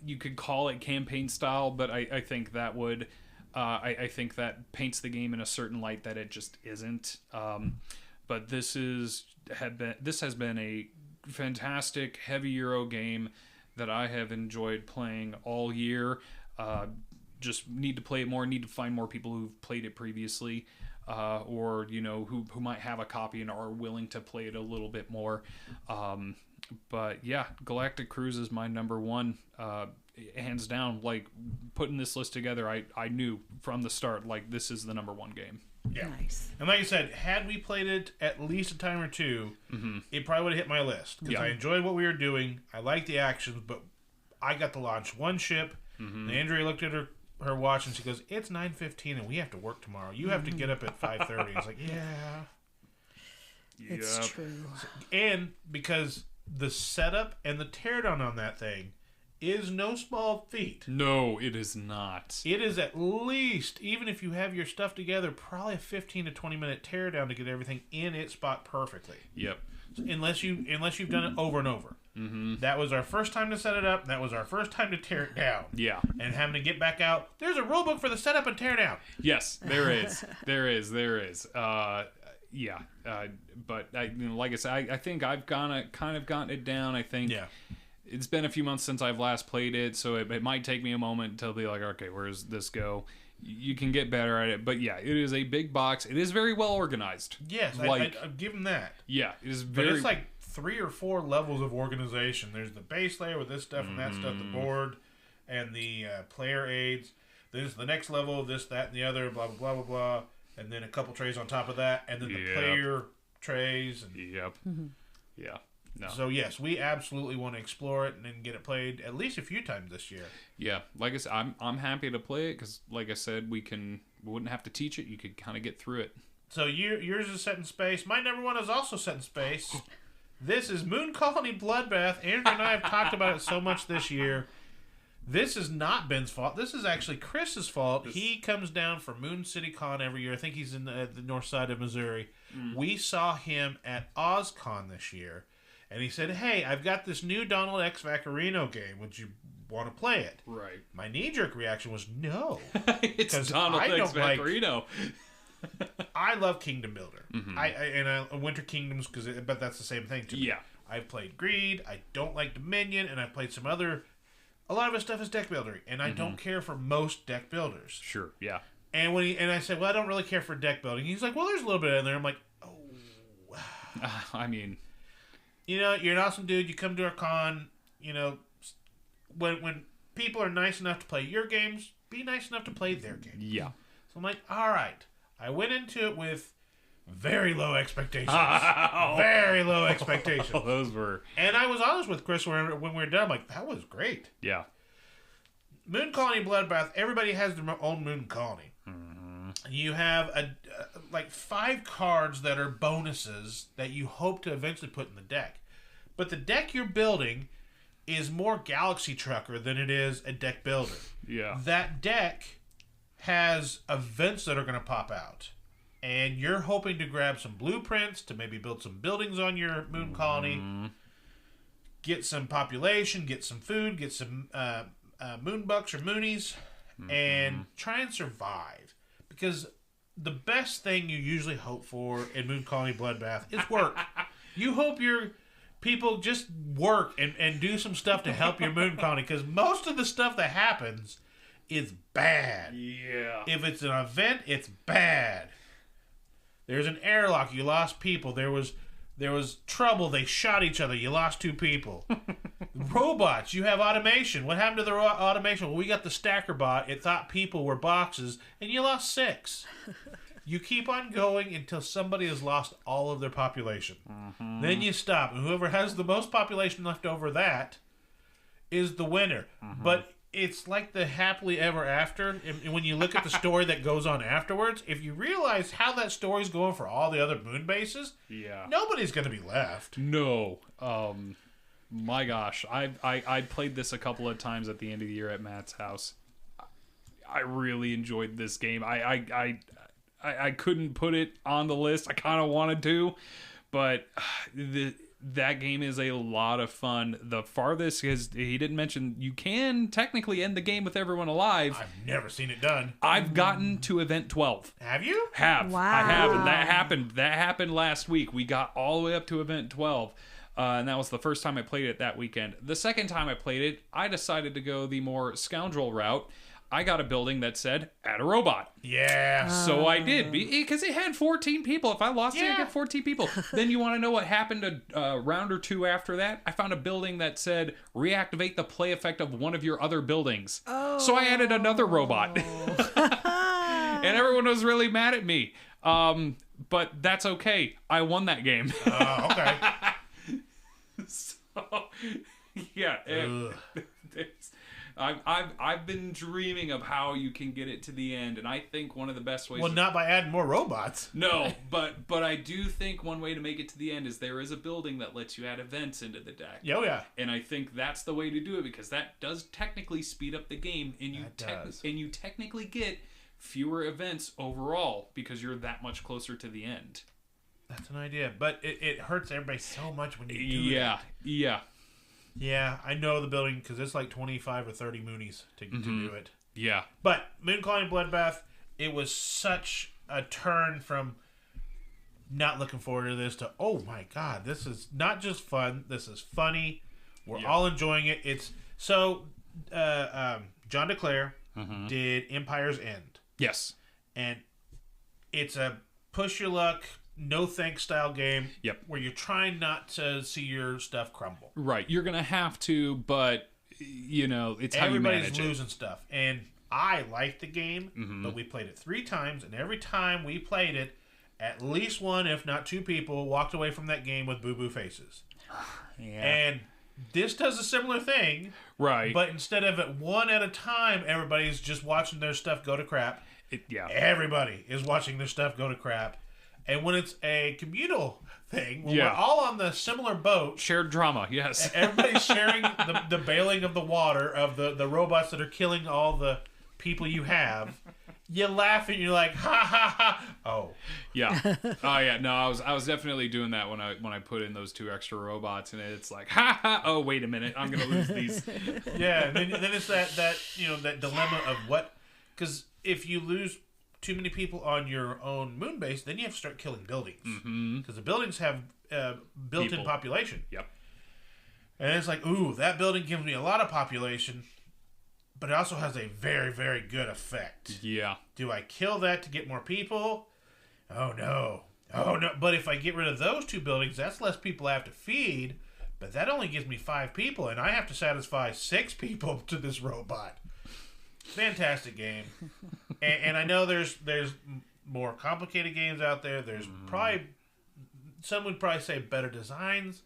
you could call it campaign style, but I think that would I think that paints the game in a certain light that it just isn't. But this has been a fantastic heavy Euro game that I have enjoyed playing all year. Just need to play it more, need to find more people who've played it previously, or, you know, who might have a copy and are willing to play it a little bit more. But yeah, Galactic Cruise is my number one, hands down. Like, putting this list together, I knew from the start, like, this is the number one game. Yeah. Nice. And like you said, had we played it at least a time or two, it probably would have hit my list. Because I enjoyed what we were doing. I liked the actions, but I got to launch one ship. And Andrea looked at her watch and she goes, "It's 9:15 and we have to work tomorrow. You have to get up at 5:30. It's like, yeah. It's true. And because the setup and the teardown on that thing is no small feat. No, it is not. It is at least, even if you have your stuff together, probably a 15 to 20 minute teardown to get everything in its spot perfectly. Yep. So unless you've done it over and over. That was our first time to set it up. That was our first time to tear it down. Yeah. And having to get back out. There's a rule book for the setup and tear down. Yes, there is. There is. Yeah. But like I said, I think I've kind of gotten it down. I think. Yeah. It's been a few months since I've last played it, so it might take me a moment to be like, okay, where does this go? You can get better at it, but yeah, it is a big box. It is very well organized. Yes, like, I'd give them that. Yeah, it is very. But it's like 3 or 4 levels of organization. There's the base layer with this stuff and that stuff, the board, and the player aids. There's the next level, this, that, and the other, blah, blah, blah, blah, blah. And then a couple trays on top of that, and then the player trays. And... Yep. Yeah. No. So, yes, we absolutely want to explore it and then get it played at least a few times this year. Yeah. Like I said, I'm happy to play it because, like I said, we wouldn't have to teach it. You could kind of get through it. So, yours is set in space. My number one is also set in space. This is Moon Colony Bloodbath. Andrew and I have talked about it so much this year. This is not Ben's fault. This is actually Chris's fault. He comes down for Moon City Con every year. I think he's in the north side of Missouri. We saw him at OzCon this year. And he said, "Hey, I've got this new Donald X Vaccarino game. Would you want to play it?" Right. My knee-jerk reaction was no. It's Donald X Vaccarino. I love Kingdom Builder. I Winter Kingdoms, but that's the same thing to me. Yeah. I've played Greed. I don't like Dominion, and I've played some other a lot of his stuff is deck buildery, and I don't care for most deck builders. Sure, yeah. And I said, well, I don't really care for deck building. He's like, well, there's a little bit in there. I'm like, oh. I mean, you're an awesome dude. You come to our con. When people are nice enough to play your games, be nice enough to play their games. Yeah. So I'm like, all right. I went into it with very low expectations. Very low expectations. Those were... And I was honest with Chris when we were done. I'm like, that was great. Yeah. Moon Colony Bloodbath, everybody has their own Moon Colony. You have like 5 cards that are bonuses that you hope to eventually put in the deck. But the deck you're building is more Galaxy Trucker than it is a deck builder. Yeah. That deck has events that are going to pop out. And you're hoping to grab some blueprints to maybe build some buildings on your Moon Colony. Get some population, get some food, get some moon bucks or moonies. And try and survive. Because the best thing you usually hope for in Moon Colony Bloodbath is work. You hope your people just work and do some stuff to help your Moon Colony. Because most of the stuff that happens is bad. Yeah. If it's an event, it's bad. There's an airlock, you lost people. There was trouble, they shot each other, you lost 2 people. Robots, you have automation. What happened to the automation? Well, we got the stacker bot. It thought people were boxes, and you lost 6. You keep on going until somebody has lost all of their population. Then you stop, and whoever has the most population left over that is the winner. But it's like the happily ever after. And when you look at the story that goes on afterwards, if you realize how that story's going for all the other moon bases, nobody's going to be left. No. My gosh, I played this a couple of times at the end of the year at Matt's house. I really enjoyed this game. I couldn't put it on the list. I kind of wanted to, but that game is a lot of fun. The farthest is, he didn't mention, you can technically end the game with everyone alive. I've never seen it done. I've gotten to event 12. Have you? Have. Wow. I have, and that happened last week. We got all the way up to event 12. And that was the first time I played it that weekend. The second time I played it, I decided to go the more scoundrel route. I got a building that said, add a robot. Yeah. So I did, because it had 14 people. If I lost it, I got 14 people. Then you want to know what happened a round or 2 after that? I found a building that said, reactivate the play effect of one of your other buildings. Oh. So I added another robot. And everyone was really mad at me. But that's okay. I won that game. Okay. So, yeah. I've been dreaming of how you can get it to the end, and I think one of the best ways... Well, not by adding more robots. No, but I do think one way to make it to the end is there is a building that lets you add events into the deck. Oh, yeah. And I think that's the way to do it, because that does technically speed up the game, and you technically get fewer events overall, because you're that much closer to the end. That's an idea, but it hurts everybody so much when you do that. Yeah. Yeah, I know the building because it's like 25 or 30 moonies to do it. Yeah. But Moon Colony Bloodbath, it was such a turn from not looking forward to this to, oh my God, this is not just fun. This is funny. We're all enjoying it. It's so John DeClaire did Empire's End. Yes. And it's a push your luck, no thanks style game. Yep. Where you're trying not to see your stuff crumble. Right. You're going to have to, but, it's how you manage it. Everybody's losing stuff. And I liked the game, but we played it 3 times, and every time we played it, at least 1, if not 2 people walked away from that game with boo-boo faces. Yeah. And this does a similar thing. Right. But instead of it 1 at a time, everybody's just watching their stuff go to crap. Everybody is watching their stuff go to crap. And when it's a communal thing, when we're all on the similar boat. Shared drama, yes. Everybody's sharing the bailing of the water of the robots that are killing all the people you have. You laugh and you're like, ha ha ha. Oh. Yeah. Oh yeah. No, I was definitely doing that when I put in those 2 extra robots, and it's like, ha ha. Oh, wait a minute, I'm gonna lose these. Yeah. And then it's that that dilemma of what, because if you lose too many people on your own moon base, then you have to start killing buildings. Because the buildings have built-in population. Yep. And it's like, ooh, that building gives me a lot of population, but it also has a very, very good effect. Yeah. Do I kill that to get more people? Oh no. Oh no. But if I get rid of those 2 buildings, that's less people I have to feed. But that only gives me 5 people, and I have to satisfy 6 people to this robot. Fantastic game. And I know there's more complicated games out there. There's probably, some would probably say better designs.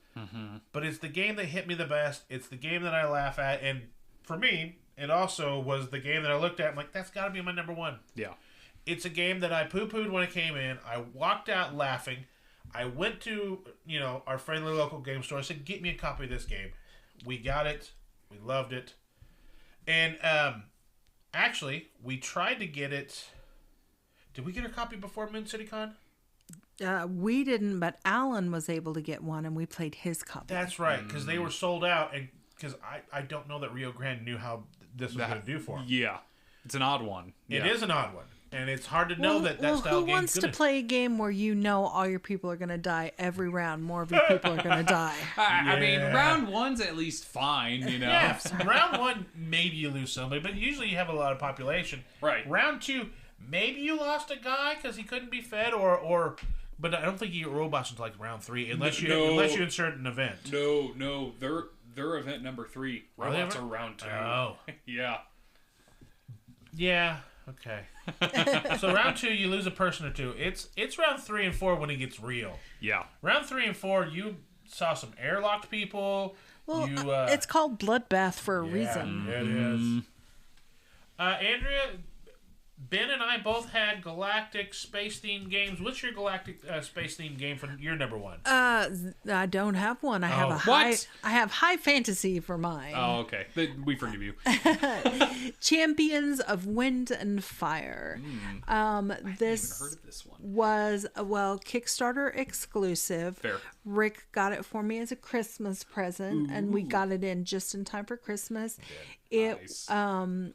But it's the game that hit me the best. It's the game that I laugh at. And for me, it also was the game that I looked at. I'm like, that's got to be my number 1. Yeah. It's a game that I poo-pooed when it came in. I walked out laughing. I went to, our friendly local game store. I said, get me a copy of this game. We got it. We loved it. And actually, we tried to get it. Did we get a copy before Moon City Con? We didn't, but Alan was able to get one, and we played his copy. That's right, because they were sold out, and because I don't know that Rio Grande knew how this was going to do for them. Yeah. It's an odd one. It is an odd one, and it's hard to know that style who game wants to play a game where all your people are going to die every round? More of your people are going to die. I mean, round 1's at least fine, Yeah, round 1, maybe you lose somebody, but usually you have a lot of population. Right. Round 2, maybe you lost a guy because he couldn't be fed, or but I don't think you get robots until like round 3, unless you insert an event. No, they're event number 3. Robots are round 2. Oh, yeah. Yeah. Okay. So round 2, you lose a person or 2. It's round 3 and 4 when it gets real. Yeah. Round 3 and 4, you saw some airlocked people. Well, it's called Bloodbath for a reason. Yeah, it is. Andrea, Ben and I both had galactic space-themed games. What's your galactic space-themed game for your number 1? I don't have one. I have I have high fantasy for mine. Oh, okay. We forgive you. Champions of Wind and Fire. I haven't even This heard of this one. was Kickstarter exclusive. Fair. Rick got it for me as a Christmas present, and we got it in just in time for Christmas. Nice. I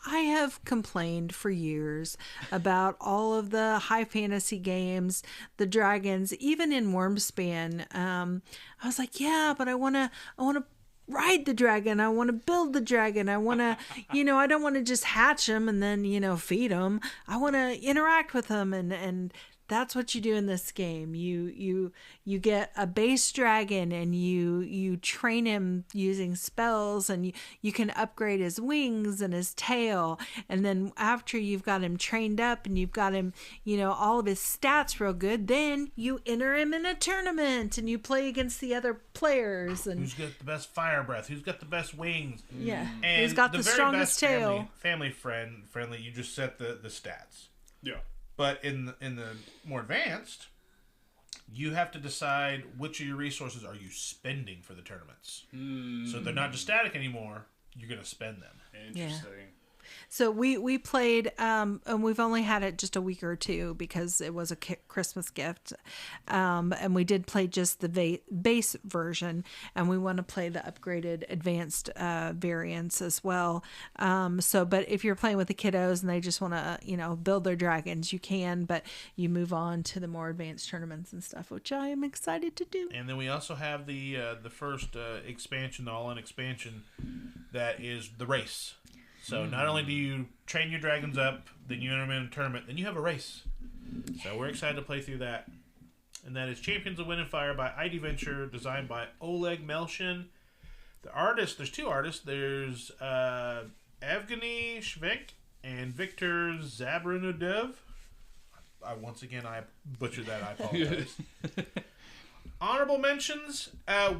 have complained for years about all of the high fantasy games, the dragons, even in Wormspan. I was like, yeah, but I want to ride the dragon. I want to build the dragon. I want to, I don't want to just hatch them and then, feed them. I want to interact with them, and that's what you do in this game. You get a base dragon, and you train him using spells, and you can upgrade his wings and his tail. And then after you've got him trained up and you've got him, all of his stats real good, then you enter him in a tournament and you play against the other players. And who's got the best fire breath? Who's got the best wings? Yeah, and who's got the very strongest best tail? Family friendly. You just set the stats. Yeah. But in the more advanced, you have to decide which of your resources are you spending for the tournaments. So they're not just static anymore. You're going to spend them. Interesting. So we played, and we've only had it just a week or 2 because it was a Christmas gift. And we did play just the base version, and we want to play the upgraded advanced variants as well. But if you're playing with the kiddos and they just want to, build their dragons, you can, but you move on to the more advanced tournaments and stuff, which I am excited to do. And then we also have the first expansion, the all-in expansion, that is the race. So not only do you train your dragons up, then you enter them in a tournament, then you have a race. So we're excited to play through that. And that is Champions of Wind and Fire by ID Venture, designed by Oleg Melshin. The artist, there's 2 artists. There's Evgeny Shvek and Viktor Zabrunodev. Once again, I butchered that. I apologize. Honorable mentions.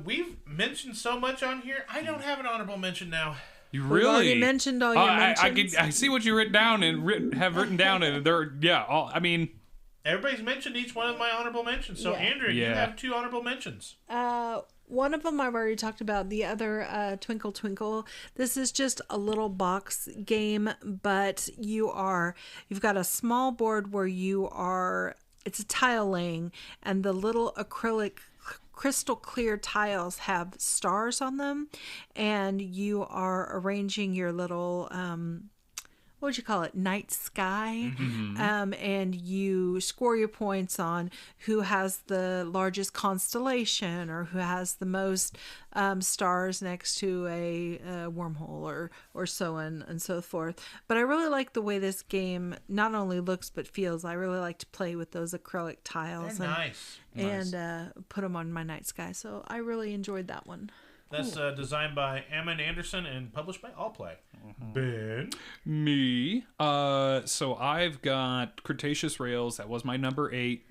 We've mentioned so much on here. I don't have an honorable mention now. You We've really already mentioned all your mentions. I see what you written down and have written down, and they're Everybody's mentioned each one of my honorable mentions. So, Yeah. Andrew, you have 2 honorable mentions. One of them I've already talked about. The other, Twinkle Twinkle. This is just a little box game, but you've got a small board where it's a tile laying, and the little acrylic crystal clear tiles have stars on them, and you are arranging your little what you call it, night sky. And you score your points on who has the largest constellation or who has the most stars next to a wormhole or so on and so forth. But I really like the way this game not only looks but feels. I really like to play with those acrylic tiles. They're nice. And put them on my night sky. So I really enjoyed that one. That's designed by Ammon Anderson and published by Allplay. Ben? Me. So I've got Cretaceous Rails. That was my number 8.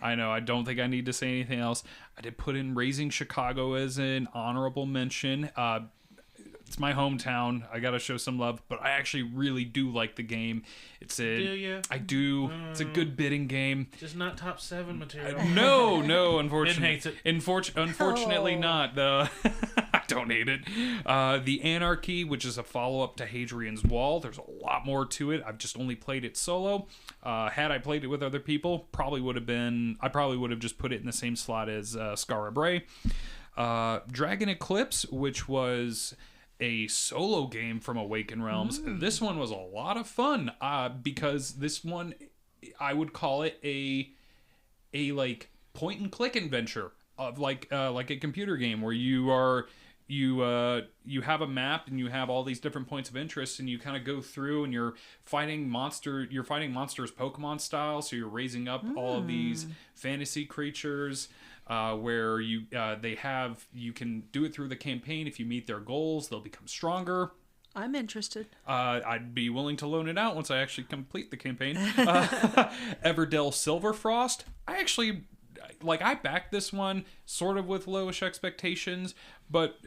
I know. I don't think I need to say anything else. I did put in Raising Chicago as an honorable mention. It's my hometown. I gotta show some love, but I actually really do like the game. Do you? I do. It's a good bidding game. Just not top 7 material. No, unfortunately. Ben hates it. Unfortunately not. I don't hate it. The Anarchy, which is a follow-up to Hadrian's Wall. There's a lot more to it. I've just only played it solo. Had I played it with other people, I probably would have just put it in the same slot as Skara Brae. Dragon Eclipse, which was a solo game from Awaken Realms. This one was a lot of fun because this one, I would call it a like point and click adventure of like a computer game where you have a map and you have all these different points of interest and you kind of go through and you're fighting monsters Pokemon style, so you're raising up all of these fantasy creatures. Where you can do it through the campaign. If you meet their goals, they'll become stronger. I'm interested. I'd be willing to loan it out once I actually complete the campaign. Everdell Silverfrost. I backed this one sort of with lowish expectations, but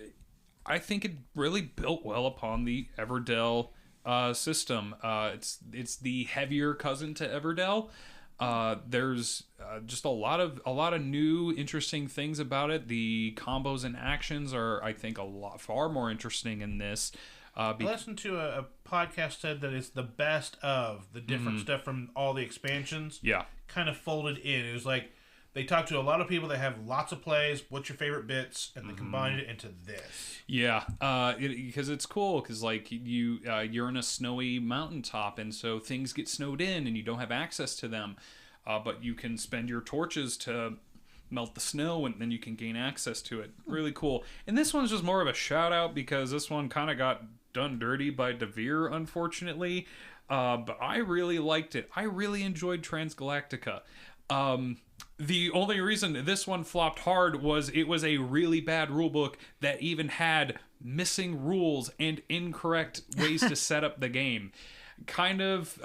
I think it really built well upon the Everdell system. It's the heavier cousin to Everdell. There's just a lot of new interesting things about it. The combos and actions are, I think, far more interesting in this. I listened to a podcast said that it's the best of the different stuff from all the expansions. Yeah, kind of folded in. It was like they talked to a lot of people that have lots of plays. What's your favorite bits? And they combined it into this. Yeah, because it's cool. Because like you're in a snowy mountaintop, and so things get snowed in, and you don't have access to them. But you can spend your torches to melt the snow, and then you can gain access to it. Really cool. And this one's just more of a shout out because this one kind of got done dirty by Devere, unfortunately. But I really liked it. I really enjoyed Transgalactica. The only reason this one flopped hard was it was a really bad rulebook that even had missing rules and incorrect ways to set up the game. Kind of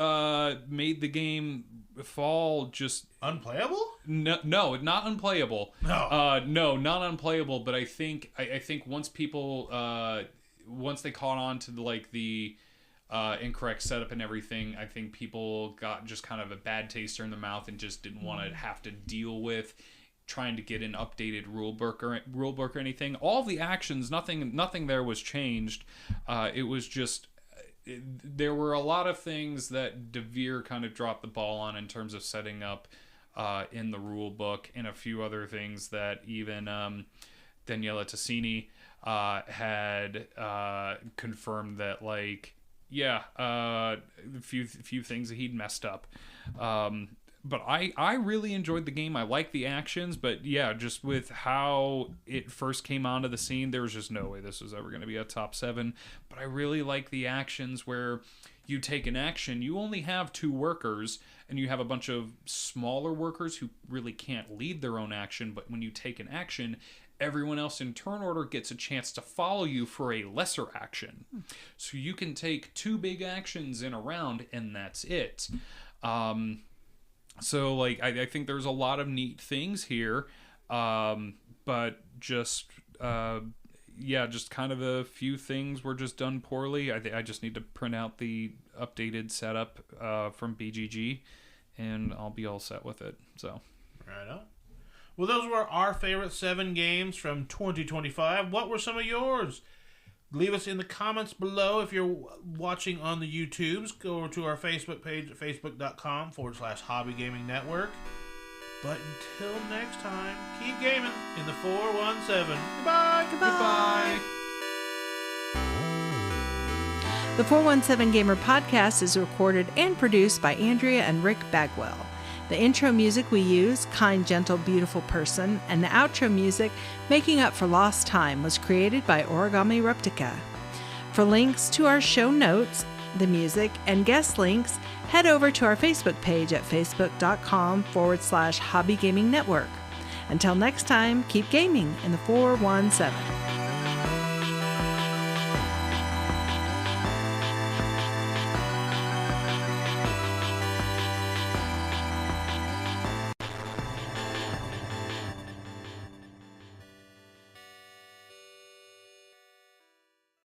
made the game fall just unplayable. No, not unplayable. No, not unplayable. But I think once people once they caught on to the incorrect setup and everything, I think people got just kind of a bad taster in their mouth and just didn't want to have to deal with trying to get an updated rulebook or anything. All the actions, nothing there was changed. It was just. There were a lot of things that Devere kind of dropped the ball on in terms of setting up in the rule book, and a few other things that even Daniela Tassini had confirmed that a few things that he'd messed up. But I really enjoyed the game. I like the actions, but yeah, just with how it first came onto the scene, there was just no way this was ever going to be a top 7. But I really like the actions where you take an action. You only have 2 workers, and you have a bunch of smaller workers who really can't lead their own action. But when you take an action, everyone else in turn order gets a chance to follow you for a lesser action. So you can take 2 big actions in a round, and that's it. So, I think there's a lot of neat things here, but just kind of a few things were just done poorly. I just need to print out the updated setup from BGG, and I'll be all set with it. So, right on. Well, those were our favorite 7 games from 2025. What were some of yours? Leave us in the comments below if you're watching on the YouTubes. Go over to our Facebook page at facebook.com/Hobby Gaming Network. But until next time, keep gaming in the 417. Goodbye. Goodbye. The 417 Gamer podcast is recorded and produced by Andrea and Rick Bagwell. The intro music we use, Kind, Gentle, Beautiful Person, and the outro music, Making Up for Lost Time, was created by Origami Reptica. For links to our show notes, the music, and guest links, head over to our Facebook page at facebook.com/Hobby Gaming Network. Until next time, keep gaming in the 417.